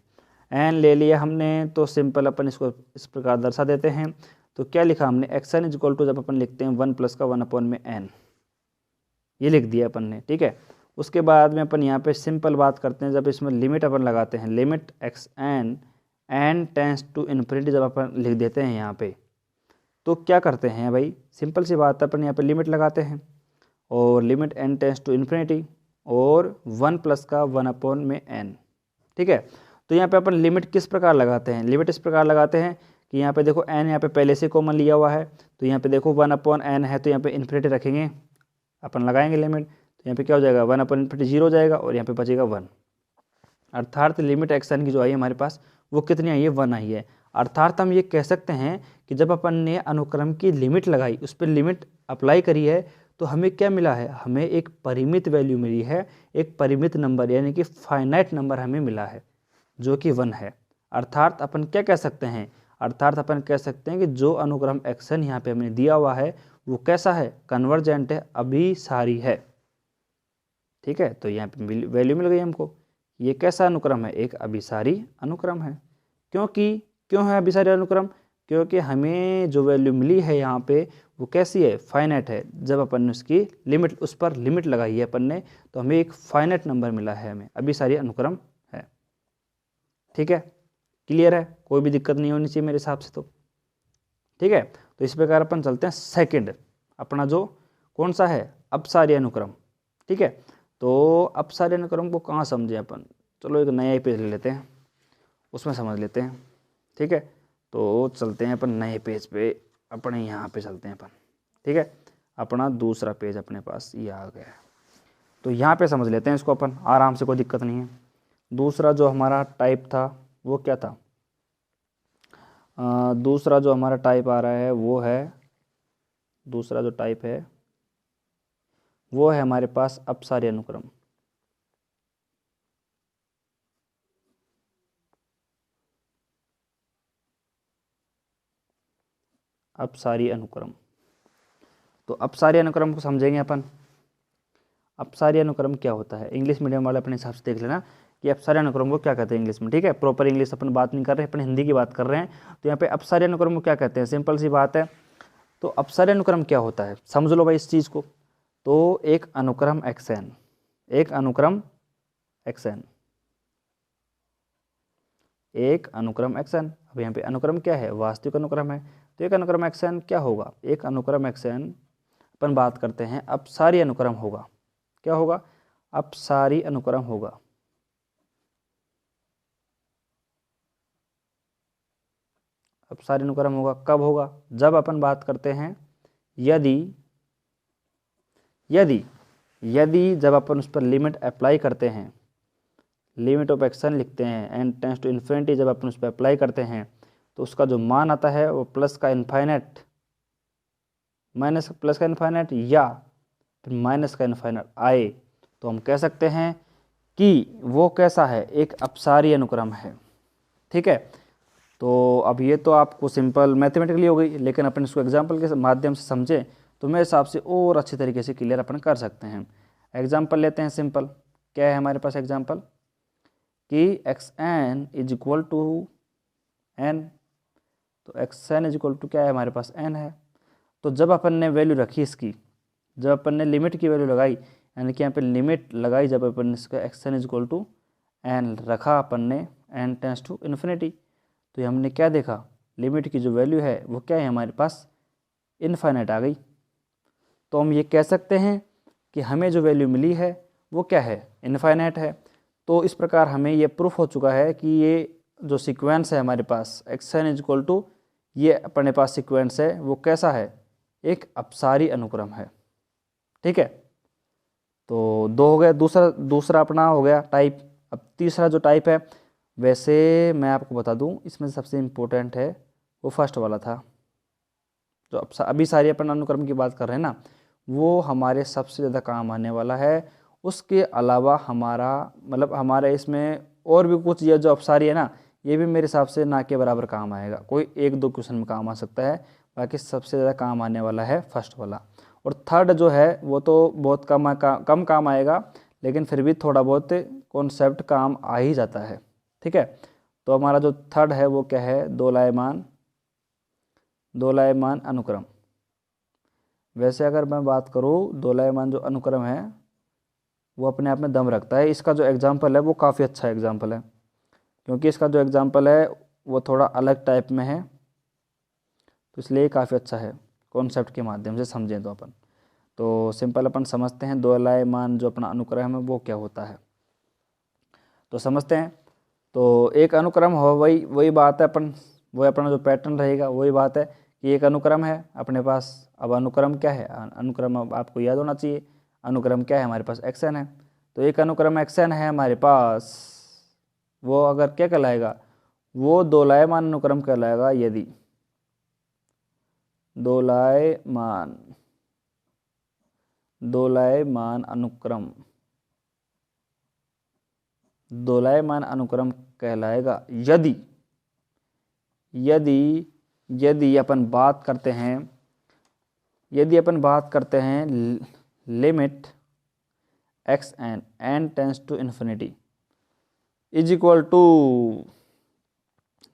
एन ले लिया हमने तो सिंपल अपन इसको इस प्रकार दर्शा देते हैं। तो क्या लिखा हमने? X N is equal to जब अपन लिखते हैं 1 प्लस का 1 अपॉन में एन, ये लिख दिया अपन ने। ठीक है, उसके बाद में अपन यहाँ पे सिंपल बात करते हैं, जब इसमें लिमिट अपन लगाते हैं, limit X N N tends to infinity जब अपन लिख देते हैं यहाँ पे, तो क्या करते हैं भाई? सिंपल सी बात है, अपन यहाँ पे लिमिट लगाते हैं और limit N tends to infinity और 1 प्लस का 1 अपॉन में एन। ठीक है, तो यहाँ पे अपन लिमिट किस प्रकार लगाते हैं? लिमिट इस प्रकार लगाते हैं कि यहाँ पे देखो एन यहाँ पे पहले से कॉमन लिया हुआ है, तो यहाँ पे देखो 1 अपॉन एन है, तो यहाँ पे इन्फिनिटी रखेंगे, अपन लगाएंगे लिमिट, तो यहाँ पे क्या हो जाएगा? 1 अपॉन इन्फिनिटी 0 हो जाएगा और यहाँ पे बचेगा 1। अर्थात लिमिट एक्शन की जो आई है हमारे पास वो कितनी आई है? 1 आई है। अर्थात हम ये कह सकते हैं कि जब अपन ने अनुक्रम की लिमिट लगाई, उस पर लिमिट अप्लाई करी है, तो हमें क्या मिला है? हमें एक परिमित वैल्यू मिली है, एक परिमित नंबर यानी कि फाइनाइट नंबर हमें मिला है जो कि 1 है। अर्थात अपन क्या कह सकते हैं? अर्थात अपन कह सकते हैं कि जो अनुक्रम एक्शन यहाँ पे हमने दिया हुआ है वो कैसा है? कन्वर्जेंट है, अभिसारी है। ठीक है, तो यहाँ पे वैल्यू मिल गई हमको। ये कैसा अनुक्रम है? एक अभिसारी अनुक्रम है। क्यों है अभिसारी अनुक्रम? क्योंकि हमें जो वैल्यू मिली है यहाँ पे वो कैसी है? फाइनाइट है। जब अपन ने उसकी लिमिट, उस पर लिमिट लगाई है अपन ने, तो हमें एक फाइनाइट नंबर मिला है, हमें अभिसारी अनुक्रम है। ठीक है, क्लियर है? कोई भी दिक्कत नहीं होनी चाहिए मेरे हिसाब से तो। ठीक है, तो इस प्रकार अपन चलते हैं सेकंड, अपना जो कौन सा है? अपसारी अनुक्रम। ठीक है, तो अपसारी अनुक्रम को कहाँ समझे अपन? चलो एक नया पेज ले लेते हैं, उसमें समझ लेते हैं। ठीक है, तो चलते हैं अपन नए पेज पे, अपने यहाँ पे चलते हैं अपन। ठीक है, अपना दूसरा पेज अपने पास ये आ गया है, तो यहाँ पे समझ लेते हैं इसको अपन आराम से, कोई दिक्कत नहीं है। दूसरा जो हमारा टाइप था वो क्या था? दूसरा जो हमारा टाइप आ रहा है वो है, दूसरा जो टाइप है वो है हमारे पास अपसारी अनुक्रम। अपसारी अनुक्रम, तो अपसारी अनुक्रम को समझेंगे अपन। अपसारी अनुक्रम क्या होता है? इंग्लिश मीडियम वाले अपने हिसाब से देख लेना कि अपसारी अनुक्रम को क्या कहते हैं इंग्लिश में। ठीक है, प्रॉपर इंग्लिश अपन बात नहीं कर रहे हैं, अपन हिंदी की बात कर रहे हैं। तो यहाँ पे अपसारी अनुक्रम को क्या कहते हैं? सिंपल सी बात है। तो अपसारी अनुक्रम क्या होता है समझ लो भाई इस चीज़ को। तो एक अनुक्रम एक्शन, एक अनुक्रम एक्शन, एक अनुक्रम एक्शन। अब यहाँ पे अनुक्रम क्या है? वास्तविक अनुक्रम है। तो एक अनुक्रम एक्शन क्या होगा? एक अनुक्रम एक्शन अपन बात करते हैं अपसारी अनुक्रम होगा। क्या होगा? अपसारी अनुक्रम होगा। अपसारी अनुक्रम होगा कब होगा? जब अपन बात करते हैं यदि जब अपन उस पर लिमिट अप्लाई करते हैं, लिमिट ऑफ एक्शन लिखते हैं एन टेंड्स टू इन्फिनिटी, जब अपन उस पर अप्लाई करते हैं तो उसका जो मान आता है वो प्लस का इन्फाइनाइट, माइनस प्लस का इन्फाइनाइट या फिर माइनस का इनफाइनाइट आए, तो हम कह सकते हैं कि वो कैसा है, एक अपसारी अनुक्रम है। ठीक है, तो अब ये तो आपको सिंपल मैथमेटिकली हो गई, लेकिन अपन इसको एग्जाम्पल के माध्यम से समझें तो मेरे हिसाब से और अच्छी तरीके से क्लियर अपन कर सकते हैं। एग्जाम्पल लेते हैं सिंपल। क्या है हमारे पास एग्जाम्पल कि X N is equal to N, तो X N is equal to क्या है हमारे पास एन है। तो जब अपन ने वैल्यू रखी इसकी, जब अपन ने लिमिट की वैल्यू लगाई, यानी कि यहाँ पे लिमिट लगाई, जब अपन ने इसका X N is equal to N रखा अपन ने, एन टेंस टू इन्फिनिटी, तो हमने क्या देखा, लिमिट की जो वैल्यू है वो क्या है हमारे पास, इनफाइनाइट आ गई। तो हम ये कह सकते हैं कि हमें जो वैल्यू मिली है वो क्या है, इनफाइनाइट है। तो इस प्रकार हमें ये प्रूफ हो चुका है कि ये जो सीक्वेंस है हमारे पास X N is equal to, ये अपने पास सीक्वेंस है वो कैसा है, एक अपसारी अनुक्रम है। ठीक है, तो दो हो गए, दूसरा अपना हो गया टाइप। अब तीसरा जो टाइप है, वैसे मैं आपको बता दूं इसमें सबसे इम्पोर्टेंट है वो फर्स्ट वाला था, जो अभी सारी अपन अनुक्रम की बात कर रहे हैं ना, वो हमारे सबसे ज़्यादा काम आने वाला है। उसके अलावा हमारा मतलब हमारे इसमें और भी कुछ, ये जो अपसारी है ना, ये भी मेरे हिसाब से ना के बराबर काम आएगा, कोई एक दो क्वेश्चन में काम आ सकता है, बाकी सबसे ज़्यादा काम आने वाला है फर्स्ट वाला। और थर्ड जो है वो तो बहुत कम काम आएगा, लेकिन फिर भी थोड़ा बहुत कॉन्सेप्ट काम आ ही जाता है। ठीक है, तो हमारा जो थर्ड है वो क्या है, दोलायमान अनुक्रम। वैसे अगर मैं बात करूँ, दोलायमान जो अनुक्रम है वो अपने आप में दम रखता है। इसका जो एग्जाम्पल है वो काफ़ी अच्छा एग्जाम्पल है, क्योंकि इसका जो एग्जाम्पल है वो थोड़ा अलग टाइप में है, तो इसलिए काफ़ी अच्छा है, कॉन्सेप्ट के माध्यम से समझें तो अपन। तो सिंपल अपन समझते हैं दोलायमान जो अपना अनुक्रम है वो क्या होता है, तो समझते हैं। तो एक अनुक्रम हो, वही बात है अपन, वही अपना जो पैटर्न रहेगा वही बात है कि एक अनुक्रम है अपने पास। अब अनुक्रम क्या है, अनुक्रम अब आपको याद होना चाहिए, अनुक्रम क्या है हमारे पास, एक्स एन है। तो एक अनुक्रम एक्स एन है हमारे पास, वो अगर क्या कहलाएगा, वो दोलायमान अनुक्रम कहलाएगा यदि दोलायमान अनुक्रम कहलाएगा यदि अपन बात करते हैं limit X N tends to infinity is equal to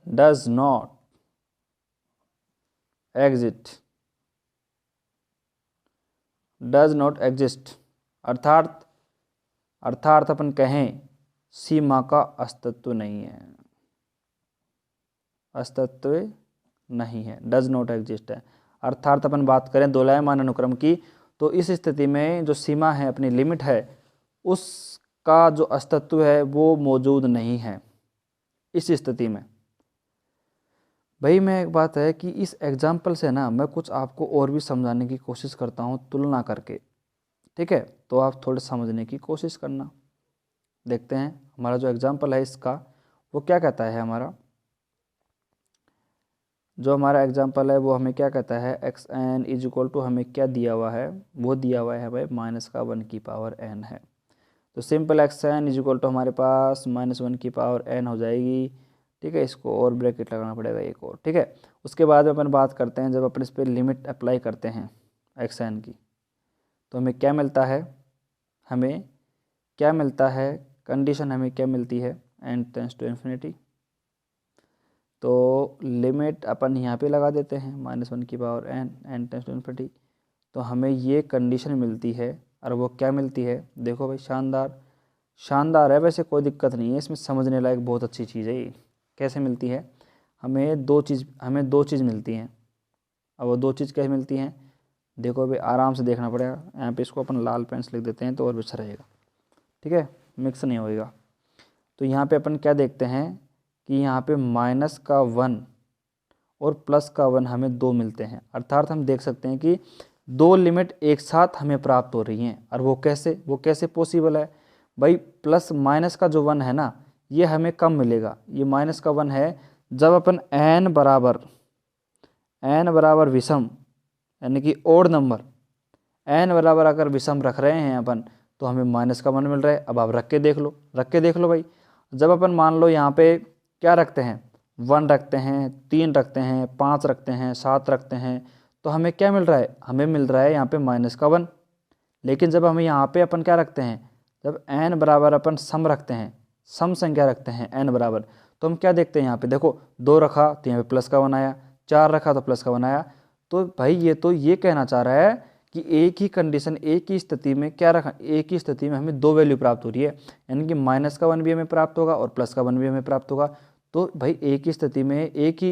does not exist, अर्थात अपन कहें सीमा का अस्तित्व नहीं है, डज नॉट एग्जिस्ट है। अर्थात अपन बात करें दोलायमान अनुक्रम की, तो इस स्थिति में जो सीमा है, अपनी लिमिट है, उसका जो अस्तित्व है वो मौजूद नहीं है। इस स्थिति में भाई मैं एक बात है कि इस एग्जाम्पल से ना मैं कुछ आपको और भी समझाने की कोशिश करता हूँ तुलना करके। ठीक है, तो आप थोड़े समझने की कोशिश करना। देखते हैं हमारा जो एग्जाम्पल है इसका वो क्या कहता है। हमारा एग्जाम्पल है वो हमें क्या कहता है, X N is equal to, हमें क्या दिया हुआ है, वो दिया हुआ है भाई माइनस का 1 की पावर एन है। तो simple X N is equal to हमारे पास -1 की पावर एन हो जाएगी। ठीक है, इसको और ब्रैकेट लगाना पड़ेगा एक और। ठीक है, उसके बाद में अपन बात करते हैं, जब अपन इस पर लिमिट अप्लाई करते हैं एक्स एन की, तो हमें क्या मिलता है, कंडीशन हमें क्या मिलती है, एन टेंस टू इन्फिनिटी। तो लिमिट अपन यहाँ पे लगा देते हैं -1 की power N tends to infinity, तो हमें ये कंडीशन मिलती है। और वो क्या मिलती है, देखो भाई, शानदार है, वैसे कोई दिक्कत नहीं है इसमें, समझने लायक बहुत अच्छी चीज़ है ये। कैसे मिलती है, हमें दो चीज़ मिलती हैं। अब वो दो चीज़ कैसे मिलती हैं, देखो भाई आराम से देखना पड़ेगा। यहाँ पे इसको अपन लाल पेन से लिख देते हैं तो और भी अच्छा रहेगा। ठीक है, मिक्स नहीं होएगा। तो यहाँ पे अपन क्या देखते हैं कि यहाँ पे -1 और +1 हमें 2 मिलते हैं। अर्थात हम देख सकते हैं कि 2 लिमिट एक साथ हमें प्राप्त हो रही हैं। और वो कैसे पॉसिबल है भाई, प्लस माइनस का जो 1 है ना, ये हमें कम मिलेगा। ये माइनस का 1 है जब अपन n बराबर विषम, यानी कि ओड नंबर, n बराबर अगर विषम रख रहे हैं अपन तो हमें -1 मिल रहा है। अब आप रख के देख लो भाई। जब अपन मान लो यहाँ पे क्या रखते हैं, 1 रखते हैं, 3 रखते हैं, 5 रखते हैं, 7 रखते हैं, तो हमें क्या मिल रहा है, हमें मिल रहा है यहाँ पे -1। लेकिन जब हमें यहाँ पे अपन क्या रखते हैं, जब n बराबर अपन सम रखते हैं, सम संख्या रखते हैं n बराबर, तो हम क्या देखते हैं यहाँ पे, देखो 2 रखा तो यहाँ पे +1 आया, 4 रखा तो +1 आया। तो भाई ये कहना चाह रहा है कि एक ही कंडीशन, एक ही स्थिति में क्या रखा, एक ही स्थिति में हमें 2 वैल्यू प्राप्त हो रही है, यानी कि -1 भी हमें प्राप्त होगा और +1 भी हमें प्राप्त होगा। तो भाई एक ही स्थिति में एक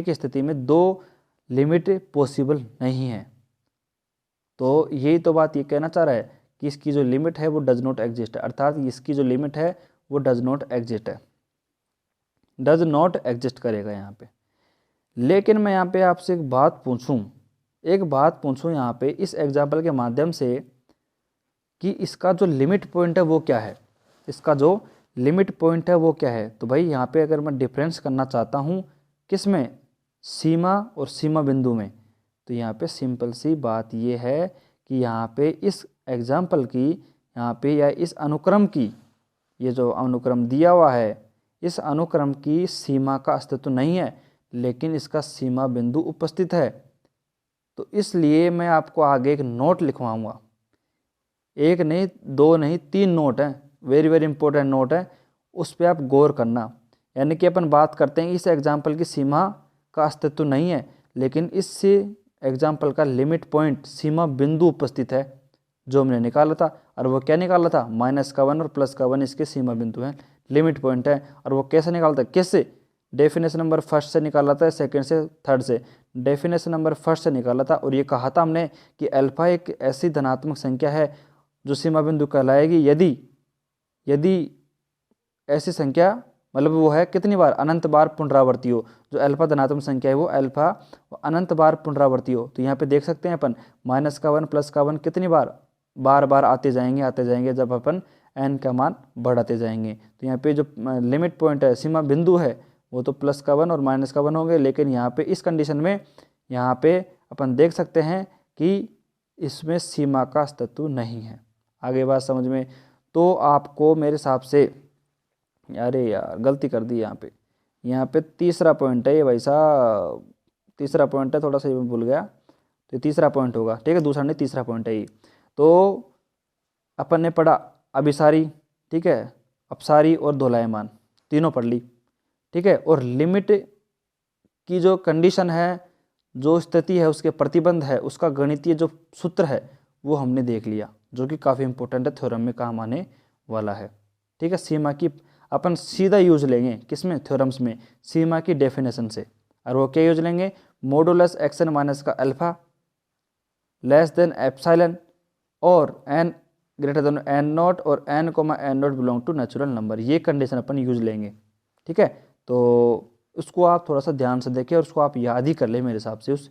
ही स्थिति में 2 लिमिट पॉसिबल नहीं है। तो यही तो बात ये कहना चाह रहा है कि इसकी जो लिमिट है वो डज नॉट एग्जिस्ट है, अर्थात इसकी जो लिमिट है वो डज नॉट एग्जिस्ट है, डज नॉट एग्जिस्ट करेगा यहाँ पे। लेकिन मैं यहाँ पे आपसे एक बात पूछूं यहाँ पे इस एग्जाम्पल के माध्यम से कि इसका जो लिमिट पॉइंट है वो क्या है, इसका जो लिमिट पॉइंट है वो क्या है। तो भाई यहाँ पे अगर मैं डिफरेंस करना चाहता हूँ किस में, सीमा और सीमा बिंदु में, तो यहाँ पे सिंपल सी बात ये है कि यहाँ पे इस एग्जाम्पल की यहाँ पे या इस अनुक्रम की, ये जो अनुक्रम दिया हुआ है, इस अनुक्रम की सीमा का अस्तित्व नहीं है, लेकिन इसका सीमा बिंदु उपस्थित है। तो इसलिए मैं आपको आगे एक नोट लिखवाऊंगा, एक नहीं, 2 नहीं, 3 नोट हैं, वेरी वेरी इंपॉर्टेंट नोट है, उस पर आप गौर करना। यानी कि अपन बात करते हैं इस एग्जाम्पल की सीमा का अस्तित्व नहीं है, लेकिन इस एग्जाम्पल का लिमिट पॉइंट, सीमा बिंदु उपस्थित है, जो हमने निकाला था। और वो क्या निकाला था, -1 और +1 इसके सीमा बिंदु हैं, लिमिट पॉइंट है। और वो कैसे निकालता है, किससे, डेफिनेशन नंबर 1 से निकाला था, सेकंड से, थर्ड से, डेफिनेशन नंबर 1 से निकाला था। और ये कहा था हमने कि अल्फा एक ऐसी धनात्मक संख्या है जो सीमा बिंदु कहलाएगी यदि ऐसी संख्या, मतलब वो है कितनी बार, अनंत बार पुनरावर्ती हो। जो अल्फा धनात्मक संख्या है वो अल्फा अनंत बार पुनरावर्ती हो। तो यहाँ पे देख सकते हैं अपन -1 +1 कितनी बार आते जाएंगे जब अपन n का मान बढ़ाते जाएंगे। तो यहाँ पे जो लिमिट पॉइंट है, सीमा बिंदु है, वो तो +1 और -1 होंगे। लेकिन यहाँ पे इस कंडीशन में यहाँ पे अपन देख सकते हैं कि इसमें सीमा का अस्तित्व नहीं है। आगे बात समझ में। तो आपको मेरे हिसाब से, अरे यार गलती कर दी यहाँ पे तीसरा पॉइंट है ये भाई साहब, तीसरा पॉइंट है, थोड़ा सा मैं भूल गया, तो तीसरा पॉइंट होगा, ठीक है, दूसरा नहीं तीसरा पॉइंट है ये। तो अपन ने पढ़ा अभिसारी, ठीक है, अपसारी और दोलायमान, तीनों पढ़ ली, ठीक है। और लिमिट की जो कंडीशन है, जो स्थिति है, उसके प्रतिबंध है, उसका गणितीय जो सूत्र है वो हमने देख लिया, जो कि काफ़ी इंपॉर्टेंट है, थ्योरम में काम आने वाला है, ठीक है। सीमा की अपन सीधा यूज लेंगे किसमें, थ्योरम्स में, सीमा की डेफिनेशन से। और वो क्या यूज लेंगे, मॉडुलस xn माइनस का अल्फा लेस देन एप्सिलॉन और n ग्रेटर देन n0 और n n0 belong to natural number, ये कंडीशन अपन यूज लेंगे, ठीक है। तो उसको आप थोड़ा सा ध्यान से देखें और उसको आप याद ही कर ले मेरे हिसाब से उस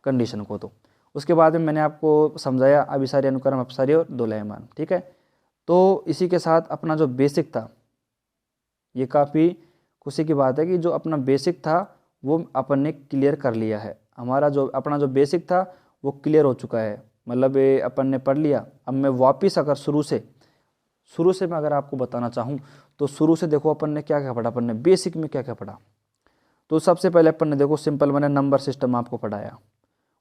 कंडीशन को। तो उसके बाद में मैंने आपको समझाया अभिसारी, अनुक्रम, अपसारी और दोलायमान, ठीक है। तो इसी के साथ अपना जो बेसिक था, ये काफ़ी खुशी की बात है कि जो अपना बेसिक था वो अपन ने क्लियर कर लिया है। हमारा जो अपना जो बेसिक था वो क्लियर हो चुका है, मतलब ये अपन ने पढ़ लिया। अब मैं वापस अगर शुरू से मैं अगर आपको बताना चाहूँ तो शुरू से देखो अपन ने क्या क्या पढ़ा, अपन ने बेसिक में क्या क्या पढ़ा। तो सबसे पहले अपन ने देखो सिंपल मैंने नंबर सिस्टम आपको पढ़ाया,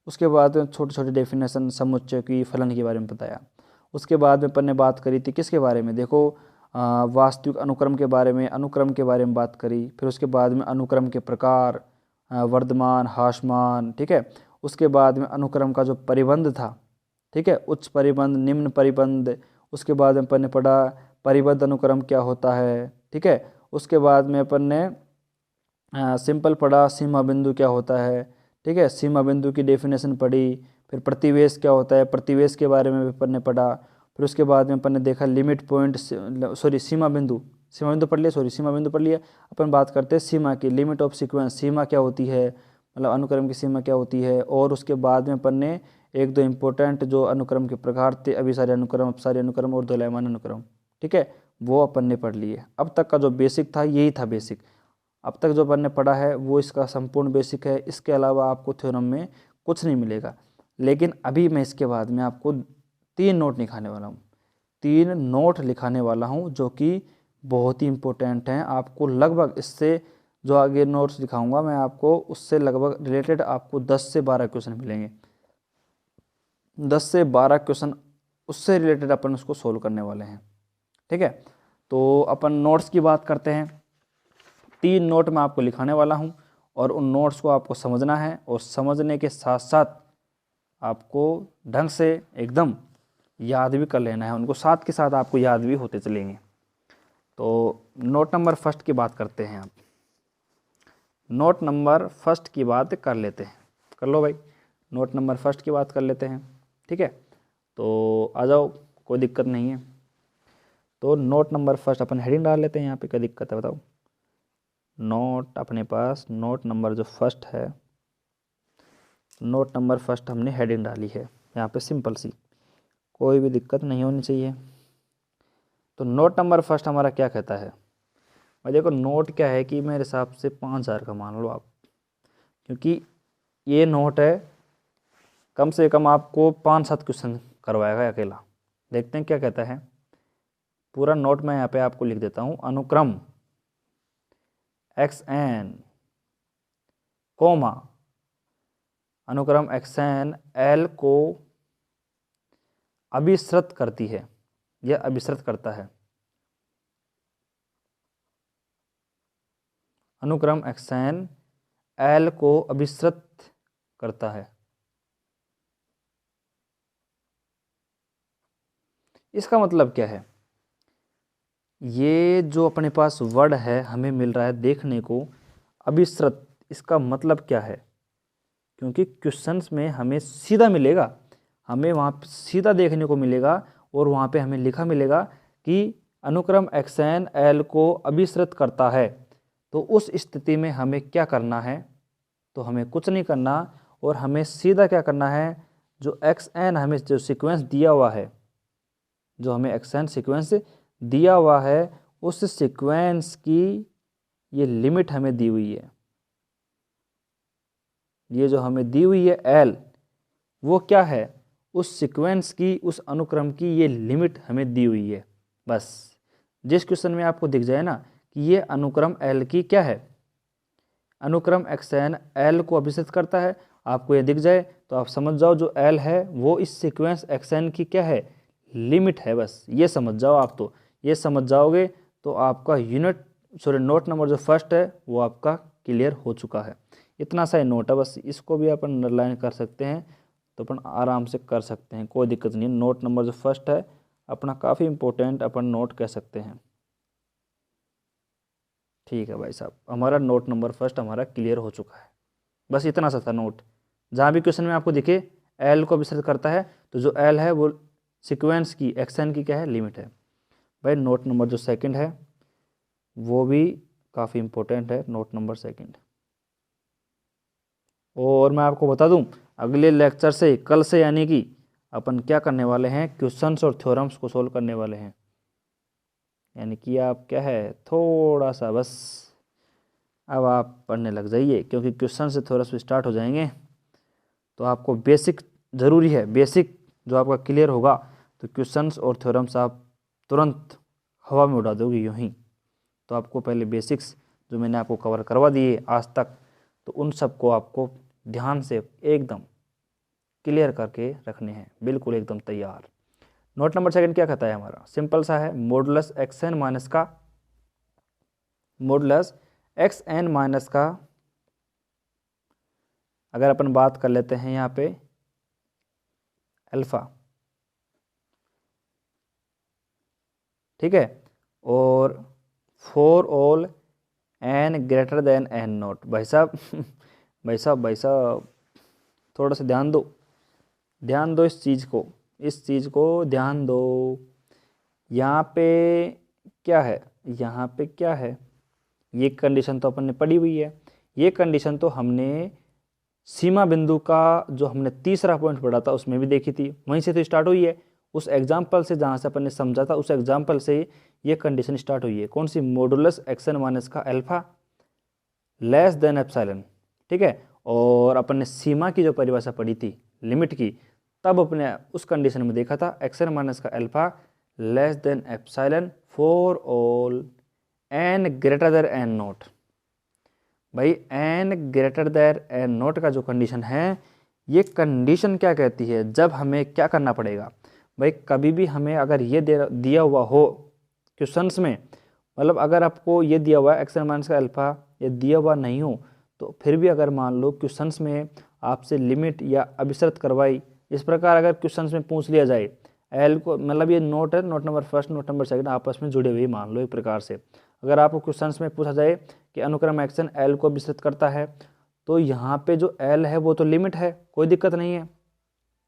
उसके बाद छोटे छोटे डेफिनेशन, समुच्चय की, फलन के बारे में बताया। उसके बाद में अपन ने बात करी थी किसके बारे में, देखो वास्तविक अनुक्रम के बारे में बात करी। फिर उसके बाद में अनुक्रम के प्रकार, वर्धमान, ह्रासमान, ठीक है। उसके बाद में अनुक्रम का जो परिबंध था, ठीक है, उच्च परिबंध, निम्न परिबंध। उसके बाद में अपन ने पढ़ा परिबद्ध अनुक्रम क्या होता है, ठीक है। उसके बाद में अपन ने सिंपल पढ़ा सीमा बिंदु क्या होता है, ठीक है, सीमा बिंदु की डेफिनेशन पढ़ी। फिर प्रतिवेश क्या होता है, प्रतिवेश के बारे में भी अपन ने पढ़ा। फिर उसके बाद में अपन ने देखा लिमिट पॉइंट, सीमा बिंदु पढ़ लिया, सीमा बिंदु पढ़ लिया। अपन बात करते हैं सीमा की, लिमिट ऑफ सीक्वेंस, सीमा क्या होती है, मतलब अनुक्रम की सीमा क्या होती है। और उसके बाद में अपन ने एक दो इम्पोर्टेंट जो अनुक्रम के प्रकार थे, अभिसारी अनुक्रम, अपसारी अनुक्रम और दोलायमान अनुक्रम, ठीक है, वो अपन ने पढ़ लिए। अब तक का जो बेसिक था यही था बेसिक। अब तक जो अपन ने पढ़ा है वो इसका संपूर्ण बेसिक है। इसके अलावा आपको थ्योरम में कुछ नहीं मिलेगा। लेकिन अभी मैं इसके बाद में आपको 3 नोट लिखाने वाला हूँ, 3 नोट लिखाने वाला हूँ जो कि बहुत ही इम्पोर्टेंट हैं। आपको लगभग इससे जो आगे नोट्स दिखाऊंगा मैं आपको, उससे लगभग रिलेटेड आपको 10 से 12 क्वेश्चन मिलेंगे। 10 से 12 क्वेश्चन उससे रिलेटेड अपन उसको सोल्व करने वाले हैं। ठीक है, तो अपन नोट्स की बात करते हैं। 3 नोट मैं आपको लिखाने वाला हूं और उन नोट्स को आपको समझना है और समझने के साथ साथ आपको ढंग से एकदम याद भी कर लेना है, उनको साथ के साथ आपको याद भी होते चलेंगे। तो नोट नंबर फर्स्ट की बात करते हैं। आप नोट नंबर फर्स्ट की बात कर लेते हैं, कर लो भाई, नोट नंबर फर्स्ट की बात कर लेते हैं। ठीक है, तो आ जाओ, कोई दिक्कत नहीं है। तो नोट नंबर फर्स्ट अपन हेडिंग डाल लेते हैं, यहाँ पे क्या दिक्कत है बताओ। नोट अपने पास नोट नंबर जो फर्स्ट है, नोट नंबर फर्स्ट हमने हेडिंग डाली है यहाँ पे सिंपल सी, कोई भी दिक्कत नहीं होनी चाहिए। तो नोट नंबर फर्स्ट हमारा क्या कहता है भाई, देखो नोट क्या है कि मेरे हिसाब से 5000 का मान लो आप, क्योंकि ये नोट है कम से कम आपको 5-7 क्वेश्चन करवाएगा अकेला। देखते हैं क्या कहता है। पूरा नोट मैं यहाँ पे आपको लिख देता हूँ। अनुक्रम xn कोमा अनुक्रम xn l को अभिसृत करती है, यह अभिसृत करता है। अनुक्रम xn l को अभिसृत करता है। इसका मतलब क्या है, ये जो अपने पास वर्ड है हमें मिल रहा है देखने को अभिसृत, इसका मतलब क्या है, क्योंकि क्वेश्चंस में हमें सीधा मिलेगा, हमें वहाँ पे सीधा देखने को मिलेगा और वहाँ पे हमें लिखा मिलेगा कि अनुक्रम xn l को अभिसृत करता है। तो उस स्थिति में हमें क्या करना है, तो हमें कुछ नहीं करना और हमें सीधा क्या करना है, जो xn हमें जो सीक्वेंस दिया हुआ है, जो हमें xn सीक्वेंस दिया हुआ है, उस सीक्वेंस की ये लिमिट हमें दी हुई है, ये जो हमें दी हुई है l, वो क्या है, उस सीक्वेंस की, उस अनुक्रम की ये लिमिट हमें दी हुई है। बस जिस क्वेश्चन में आपको दिख जाए ना कि ये अनुक्रम l की क्या है, अनुक्रम xn l को अभिसृत करता है, आपको ये दिख जाए तो आप समझ जाओ जो l है वो इस सीक्वेंस xn की क्या है, लिमिट है। बस ये समझ जाओ आप, तो ये समझ जाओगे तो आपका नोट नंबर जो फर्स्ट है वो आपका क्लियर हो चुका है। इतना सा ही नोट है, बस इसको भी अपन अंडरलाइन कर सकते हैं तो अपन आराम से कर सकते हैं, कोई दिक्कत नहीं। नोट नंबर जो फर्स्ट है अपना काफ़ी इम्पोर्टेंट अपन नोट कह सकते हैं। ठीक है भाई साहब, हमारा नोट नंबर फर्स्ट हमारा क्लियर हो चुका है। बस इतना सा था नोट। जहाँ भी क्वेश्चन में आपको दिखे एल को अभिसृत करता है, तो जो एल है वो सीक्वेंस की एक्सन की क्या है, लिमिट है। भाई नोट नंबर जो सेकंड है वो भी काफ़ी इम्पोर्टेंट है, नोट नंबर सेकंड। और मैं आपको बता दूं अगले लेक्चर से, कल से, यानी कि अपन क्या करने वाले हैं, क्वेश्चंस और थ्योरम्स को सोल्व करने वाले हैं। यानी कि आप क्या है, थोड़ा सा बस अब आप पढ़ने लग जाइए, क्योंकि क्वेश्चन से थोड़ा सा स्टार्ट हो जाएंगे तो आपको बेसिक ज़रूरी है। बेसिक जो आपका क्लियर होगा तो क्वेश्चंस और थ्योरम्स आप तुरंत हवा में उड़ा दोगे यूँ ही। तो आपको पहले बेसिक्स जो मैंने आपको कवर करवा दिए आज तक, तो उन सब को आपको ध्यान से एकदम क्लियर करके रखने हैं, बिल्कुल एकदम तैयार। नोट नंबर सेकंड क्या कहता है हमारा, सिंपल सा है, मॉडुलस xn माइनस का, मॉडुलस xn माइनस का अगर अपन बात कर लेते हैं यहाँ पे अल्फा, ठीक है, और for all n greater then n note. भाई साहब भाई साहब थोड़ा सा ध्यान दो, ध्यान दो इस चीज़ को, इस चीज़ को ध्यान दो। यहाँ पे क्या है, यहाँ पे क्या है, ये कंडीशन तो अपन ने पढ़ी हुई है। ये कंडीशन तो हमने सीमा बिंदु का जो हमने तीसरा पॉइंट पढ़ा था उसमें भी देखी थी, वहीं से तो स्टार्ट हुई है। उस एग्जाम्पल से जहाँ से अपन ने समझा था उस एग्जाम्पल से ये कंडीशन स्टार्ट हुई है। कौन सी, मॉडुलस xn माइनस का अल्फा लेस देन एप्सिलॉन, ठीक है। और अपन ने सीमा की जो परिभाषा पढ़ी थी लिमिट की, तब अपने उस कंडीशन में देखा था एक्सन माइनस का alpha less than epsilon for all N greater than N not. भाई N greater than N not का जो कंडीशन है, ये कंडीशन क्या कहती है, जब हमें क्या करना पड़ेगा भाई, कभी भी हमें अगर ये दिया हुआ हो क्वेश्चंस में, मतलब अगर आपको ये दिया हुआ है एक्सन माइनस का अल्फा, ये दिया हुआ नहीं हो तो फिर भी अगर मान लो क्वेश्चंस में आपसे लिमिट या अभिशर्त करवाई, इस प्रकार अगर क्वेश्चंस में पूछ लिया जाए एल को, मतलब ये नोट है, note number first note number second आपस में जुड़े हुए मान लो एक प्रकार से, अगर आपको क्वेश्चंस में पूछा जाए कि अनुक्रम एक्शन एल को विस्तृत करता है, तो यहाँ पे जो एल है वो तो लिमिट है, कोई दिक्कत नहीं है,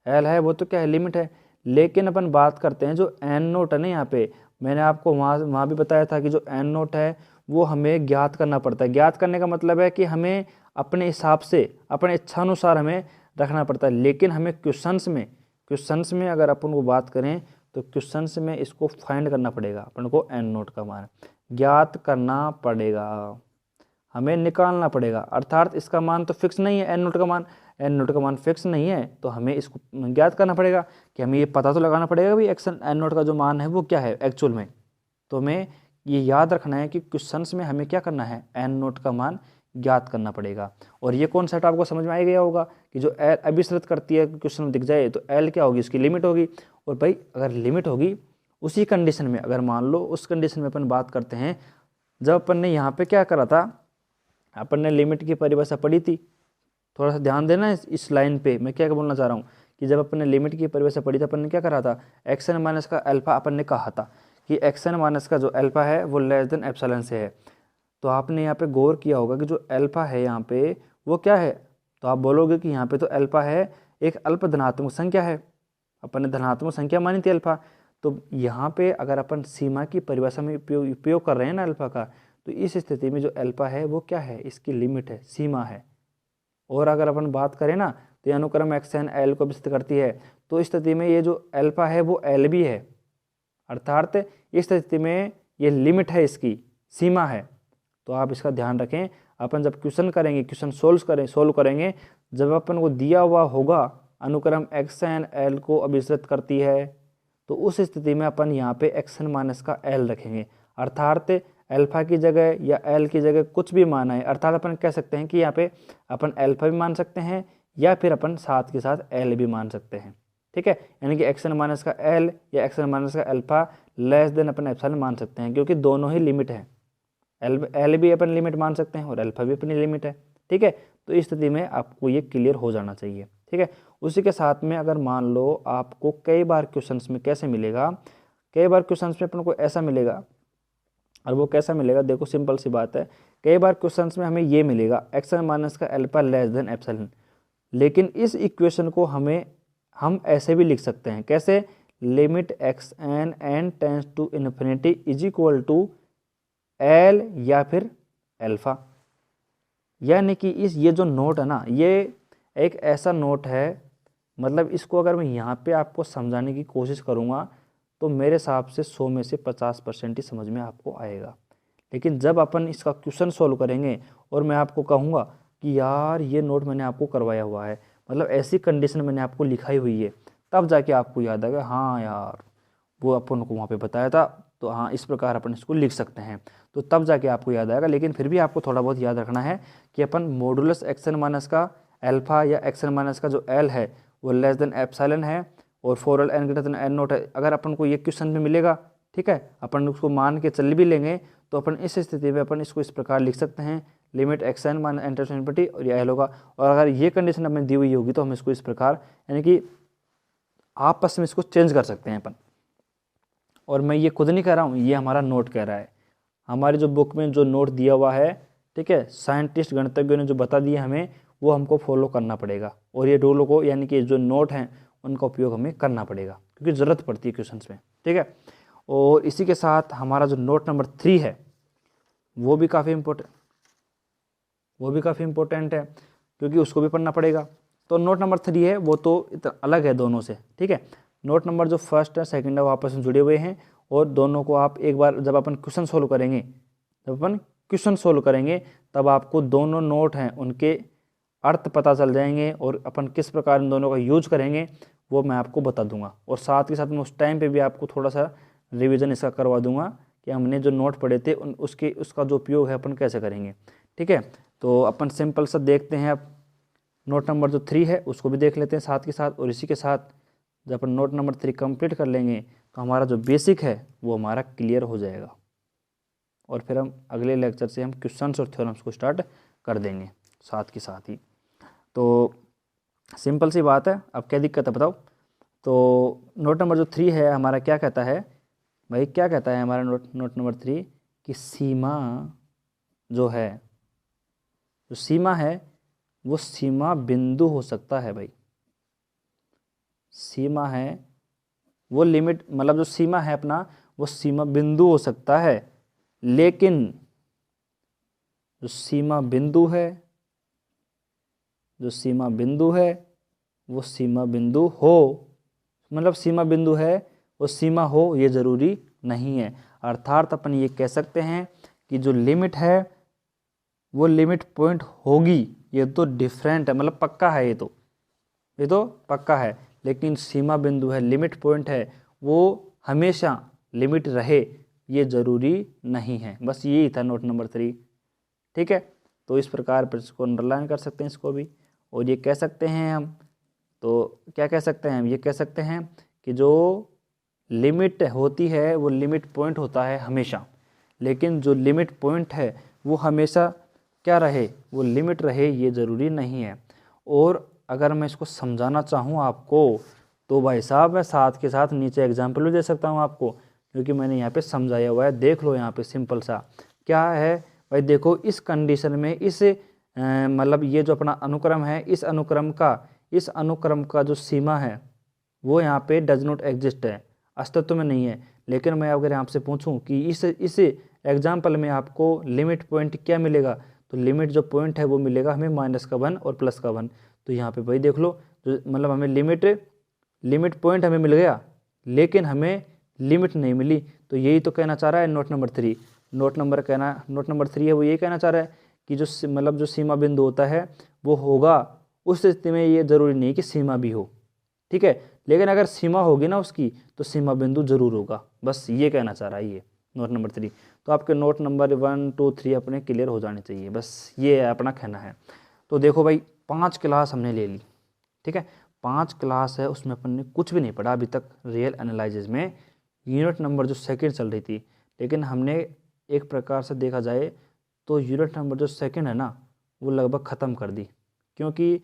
एल है वो तो क्या है, लिमिट है। लेकिन अपन बात करते हैं जो एन नोट है ना, यहाँ पे मैंने आपको वहाँ भी बताया था कि जो एन नोट है वो हमें ज्ञात करना पड़ता है। ज्ञात करने का मतलब है कि हमें अपने हिसाब से, अपने इच्छानुसार हमें रखना पड़ता है। लेकिन हमें क्वेश्चंस में अगर अपन को बात करें तो क्वेश्चंस में इसको फाइंड करना पड़ेगा, अपन को एन नोट का मान ज्ञात करना पड़ेगा, हमें निकालना पड़ेगा। अर्थात इसका मान तो फिक्स नहीं है, एन नोट का मान फिक्स नहीं है, तो हमें इसको ज्ञात करना पड़ेगा कि हमें ये पता तो लगाना पड़ेगा भी एक्शन एन नोट का जो मान है वो क्या है एक्चुअल में। तो हमें ये याद रखना है कि क्वेश्चंस में हमें क्या करना है, एन नोट का मान ज्ञात करना पड़ेगा। और ये कॉन्सेप्ट आपको समझ में आ गया होगा कि जो एल अभिसृत करती है क्वेश्चन में दिख जाए तो एल क्या होगी, उसकी लिमिट होगी। और भाई अगर लिमिट होगी उसी कंडीशन में, अगर मान लो उस कंडीशन में अपन बात करते हैं, जब अपन ने यहाँ पे क्या करा था, अपन ने लिमिट की परिभाषा पढ़ी थी, थोड़ा सा ध्यान देना इस लाइन पे, मैं क्या बोलना चाह रहा हूँ कि जब अपन ने लिमिट की परिभाषा पढ़ी थी, अपन ने क्या करा था, एक्सन माइनस का अल्फा अपन ने कहा था कि एक्सन माइनस का जो अल्फा है वो लेस देन एप्सिलॉन से है। तो आपने यहाँ पे गौर किया होगा कि जो अल्फा है यहाँ पे वो क्या है, तो आप बोलोगे कि यहाँ पे तो अल्फा है एक अल्प धनात्मक संख्या है, अपन ने धनात्मक संख्या मानी थी अल्फा। तो यहाँ पे अगर अपन सीमा की परिभाषा में उपयोग कर रहे हैं ना अल्फा का, तो इस स्थिति में जो अल्फा है वो क्या है, इसकी लिमिट है, सीमा है। और अगर अपन बात करें ना तो अनुक्रम एक्शन एल को विस्तृत करती है, तो इस स्थिति में ये जो अल्फा है वो एल भी है, अर्थात इस स्थिति में ये लिमिट है, इसकी सीमा है। तो आप इसका ध्यान रखें, अपन जब क्वेश्चन करेंगे, क्वेश्चन सोल्व करेंगे, जब अपन को दिया हुआ होगा अनुक्रम एक्शन एल को अभिसृत करती है, तो उस स्थिति में अपन यहाँ पे एक्शन माइनस का एल रखेंगे, अर्थात अल्फा की जगह या एल की जगह कुछ भी माना है। अर्थात अपन कह सकते हैं कि यहाँ पे अपन अल्फा भी मान सकते हैं या फिर अपन साथ के साथ एल भी मान सकते हैं, ठीक है। यानी कि एक्शन माइनस का एल या एक्शन माइनस का अल्फा लेस देन अपन एप्सिलॉन मान सकते हैं, क्योंकि दोनों ही लिमिट है, एल भी अपन लिमिट मान सकते हैं और अल्फा भी अपनी लिमिट है, ठीक है। तो इस स्थिति में आपको ये क्लियर हो जाना चाहिए, ठीक है। उसी के साथ में अगर मान लो आपको कई बार क्वेश्चंस में कैसे मिलेगा, कई बार क्वेश्चंस में अपन को ऐसा मिलेगा, और वो कैसा मिलेगा, देखो सिंपल सी बात है, कई बार क्वेश्चंस में हमें ये मिलेगा एक्शन माइनस का अल्फा लेस देन एप्सिलॉन, लेकिन इस इक्वेशन को हम ऐसे भी लिख सकते हैं, कैसे, limit X N N tends to infinity is equal to L या फिर अल्फा। यानी कि ये जो नोट है ना, ये एक ऐसा नोट है, मतलब इसको अगर मैं यहाँ पे आपको समझाने की कोशिश करूँगा तो मेरे हिसाब से 100 में से 50% ही समझ में आपको आएगा। लेकिन जब अपन इसका क्वेश्चन सॉल्व करेंगे और मैं आपको कहूँगा कि यार ये नोट मैंने आपको करवाया हुआ है, मतलब ऐसी कंडीशन मैंने आपको लिखाई हुई है, तब जाके आपको याद आएगा हाँ यार वो अपन को वहाँ पे बताया था, तो हाँ इस प्रकार अपन इसको लिख सकते हैं, तो तब जाके आपको याद आएगा। लेकिन फिर भी आपको थोड़ा बहुत याद रखना है कि अपन मॉडुलस एक्शन माइनस का अल्फा या एक्शन माइनस का जो एल है वो लेस देन एप्सिलॉन है और for L N greater than N naught है। अगर अपन को ये क्वेश्चन में मिलेगा, ठीक है, अपन उसको मान के चल भी लेंगे, तो अपन इस स्थिति में अपन इसको इस प्रकार लिख सकते हैं, limit action minus enter infinity और ये एल होगा। और अगर ये कंडीशन हमें दी हुई होगी तो हम इसको इस प्रकार, यानी कि आपस में इसको चेंज कर सकते हैं अपन। और मैं ये खुद नहीं कह रहा हूँ, ये हमारा नोट कह रहा है, हमारी जो बुक में जो नोट दिया हुआ है, ठीक है, साइंटिस्ट गणितज्ञों ने जो बता दिया हमें, वो हमको फॉलो करना पड़ेगा। और ये रूलों को, यानी कि जो नोट हैं उनका उपयोग हमें करना पड़ेगा, क्योंकि ज़रूरत पड़ती है क्वेश्चंस में, ठीक है। और इसी के साथ हमारा जो नोट नंबर 3 है वो भी काफ़ी इम्पोर्टेंट है, क्योंकि उसको भी पढ़ना पड़ेगा। तो नोट नंबर 3 है वो तो इतना अलग है दोनों से, ठीक है। नोट नंबर जो फर्स्ट है सेकंड है वो आपस में जुड़े हुए हैं, और दोनों को आप एक बार जब अपन क्वेश्चन सोल्व करेंगे तब आपको दोनों नोट हैं उनके अर्थ पता चल जाएंगे और अपन किस प्रकार इन दोनों का यूज करेंगे वो मैं आपको बता दूंगा। और साथ के साथ मैं उस टाइम पे भी आपको थोड़ा सा रिवीजन इसका करवा दूंगा कि हमने जो नोट पढ़े थे उसका जो उपयोग है अपन कैसे करेंगे। ठीक है, तो अपन सिंपल सा देखते हैं। अब नोट नंबर जो 3 है उसको भी देख लेते हैं साथ के साथ, और इसी के साथ जब अपन नोट नंबर 3 कंप्लीट कर लेंगे तो हमारा जो बेसिक है वो हमारा क्लियर हो जाएगा, और फिर हम अगले लेक्चर से हम क्वेश्चंस और थ्योरम्स को स्टार्ट कर देंगे साथ के साथ ही। तो सिंपल सी बात है, अब क्या दिक्कत है बताओ। तो नोट नंबर जो 3 है हमारा क्या कहता है भाई, क्या कहता है हमारा नोट नंबर 3 कि सीमा जो है, जो सीमा है वो सीमा बिंदु हो सकता है भाई। सीमा है वो लिमिट, मतलब जो सीमा है अपना वो सीमा बिंदु हो सकता है, लेकिन जो सीमा बिंदु है, जो सीमा बिंदु है वो सीमा बिंदु हो, मतलब सीमा बिंदु है वो सीमा हो ये जरूरी नहीं है। अर्थात अपन ये कह सकते हैं कि जो लिमिट है वो लिमिट पॉइंट होगी, ये तो डिफरेंट है, मतलब पक्का है, ये तो पक्का है। लेकिन सीमा बिंदु है, लिमिट पॉइंट है, वो हमेशा लिमिट रहे ये जरूरी नहीं है। बस यही था नोट नंबर 3। ठीक है, तो इस प्रकार पर इसको अंडरलाइन कर सकते हैं इसको भी, और ये कह सकते हैं हम, तो क्या कह सकते हैं हम, ये कह सकते हैं कि जो लिमिट होती है वो लिमिट पॉइंट होता है हमेशा, लेकिन जो लिमिट पॉइंट है वो हमेशा क्या रहे, वो लिमिट रहे ये ज़रूरी नहीं है। और अगर मैं इसको समझाना चाहूँ आपको तो भाई साहब मैं साथ के साथ नीचे एग्जाम्पल भी दे सकता हूँ आपको, क्योंकि मैंने यहाँ पे समझाया हुआ है। देख लो यहाँ पे सिंपल सा क्या है भाई, देखो इस कंडीशन में इस मतलब ये जो अपना अनुक्रम है, इस अनुक्रम का जो सीमा है वो यहाँ पे डज नॉट एग्जिस्ट है, अस्तित्व में नहीं है। लेकिन मैं अगर आपसे पूछूं कि इस एग्जाम्पल में आपको लिमिट पॉइंट क्या मिलेगा, तो लिमिट जो पॉइंट है वो मिलेगा हमें -1 और +1। तो यहाँ पे भाई देख लो, जो मतलब हमें लिमिट पॉइंट हमें मिल गया, लेकिन हमें लिमिट नहीं मिली। तो यही तो कहना चाह रहा है नोट नंबर 3। नोट नंबर 3 है वो यही कहना चाह रहा है कि जो मतलब जो सीमा बिंदु होता है वो होगा, उस स्थिति में ये जरूरी नहीं कि सीमा भी हो। ठीक है, लेकिन अगर सीमा होगी ना उसकी तो सीमा बिंदु जरूर होगा। बस ये कहना चाह रहा है ये नोट नंबर 3। तो आपके नोट नंबर 1 2 3 अपने क्लियर हो जाने चाहिए, बस ये अपना कहना है। तो देखो भाई 5 क्लास हमने ले ली, ठीक है, 5 क्लास है उसमें अपन ने कुछ भी नहीं पढ़ा अभी तक रियल एनालिसिस में। यूनिट नंबर जो सेकंड चल रही थी, लेकिन हमने एक प्रकार से देखा जाए तो यूनिट नंबर जो सेकंड है ना वो लगभग ख़त्म कर दी, क्योंकि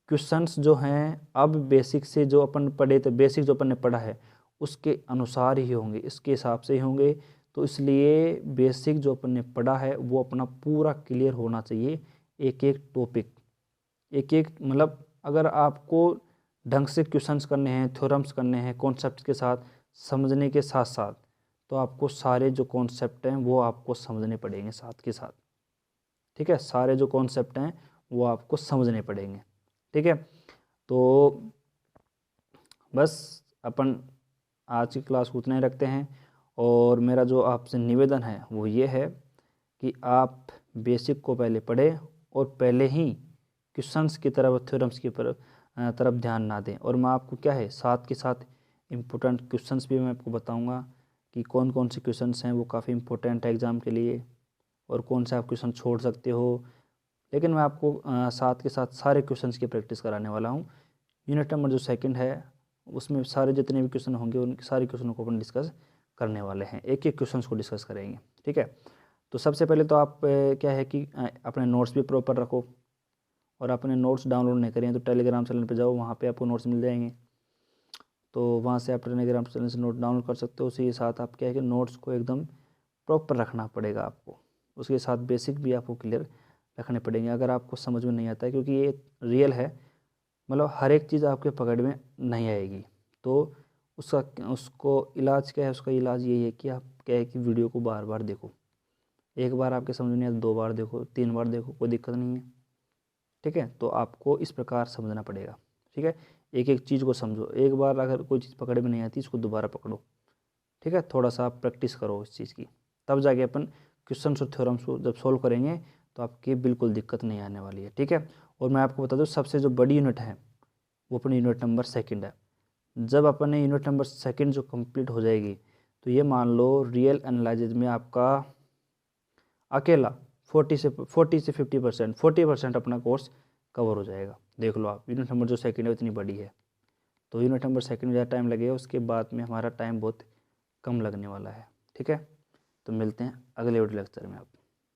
क्वेश्चंस जो हैं अब बेसिक से जो अपन पढ़े थे, बेसिक जो अपन ने पढ़ा है उसके अनुसार ही होंगे, इसके हिसाब से ही होंगे। तो इसलिए बेसिक जो अपन ने पढ़ा है वो अपना पूरा क्लियर होना चाहिए, एक एक टॉपिक, एक एक मतलब अगर आपको ढंग से क्वेश्चंस करने हैं, थ्योरम्स करने हैं कॉन्सेप्ट के साथ, समझने के साथ साथ, तो आपको सारे जो कॉन्सेप्ट हैं वो आपको समझने पड़ेंगे साथ के साथ। ठीक है, सारे जो कॉन्सेप्ट हैं वो आपको समझने पड़ेंगे। ठीक है, तो बस अपन आज की क्लास को उतना ही रखते हैं, और मेरा जो आपसे निवेदन है वो ये है कि आप बेसिक को पहले पढ़ें और पहले ही क्वेश्चंस की तरफ, थ्योरम्स की तरफ ध्यान ना दें। और मैं आपको क्या है साथ के साथ इम्पोर्टेंट क्वेश्चंस भी मैं आपको बताऊंगा कि कौन कौन से क्वेश्चंस हैं वो काफ़ी इम्पोर्टेंट है एग्ज़ाम के लिए, और कौन से आप क्वेश्चन छोड़ सकते हो। लेकिन मैं आपको साथ के साथ सारे क्वेश्चंस की प्रैक्टिस कराने वाला हूँ। यूनिट नंबर जो सेकंड है उसमें सारे जितने भी क्वेश्चन होंगे उन सारे क्वेश्चनों को अपन डिस्कस करने वाले हैं, एक एक क्वेश्चन को डिस्कस करेंगे। ठीक है, तो सबसे पहले तो आप क्या है कि अपने नोट्स भी प्रॉपर रखो, और अपने नोट्स डाउनलोड नहीं करें तो टेलीग्राम चैनल पे जाओ, वहाँ पे आपको नोट्स मिल जाएंगे। तो वहाँ से आप टेलीग्राम चैनल से नोट डाउनलोड कर सकते हो। उसी के साथ आप क्या है कि नोट्स को एकदम प्रॉपर रखना पड़ेगा आपको, उसके साथ बेसिक भी आपको क्लियर रखने पड़ेंगे अगर आपको समझ में नहीं आता है, क्योंकि ये रियल है, मतलब हर एक चीज़ आपके पकड़ में नहीं आएगी। तो उसको इलाज क्या है, उसका इलाज यही है कि आप क्या है कि वीडियो को बार बार देखो, एक बार आपके समझ नहीं आया 2 बार देखो, 3 बार देखो, कोई दिक्कत नहीं है। ठीक है, तो आपको इस प्रकार समझना पड़ेगा। ठीक है, एक एक चीज़ को समझो, एक बार अगर कोई चीज़ पकड़ में नहीं आती इसको दोबारा पकड़ो। ठीक है, थोड़ा सा आप प्रैक्टिस करो इस चीज़ की, तब जाके अपन क्वेश्चन और थ्योरम्स को जब सॉल्व करेंगे तो आपकी बिल्कुल दिक्कत नहीं आने वाली है। ठीक है, और मैं आपको बता दूँ सबसे जो बड़ी यूनिट है वो अपनी यूनिट नंबर सेकंड है। जब अपने यूनिट नंबर सेकंड जो कंप्लीट हो जाएगी तो ये मान लो रियल एनालिसिस में आपका अकेला 40 से 50% अपना कोर्स कवर हो जाएगा। देख लो आप, यूनिट नंबर जो सेकंड है इतनी बड़ी है, तो यूनिट नंबर सेकंड में ज़्यादा टाइम लगेगा, उसके बाद में हमारा टाइम बहुत कम लगने वाला है। ठीक है, तो मिलते हैं अगले वीडियो लेक्चर में आप।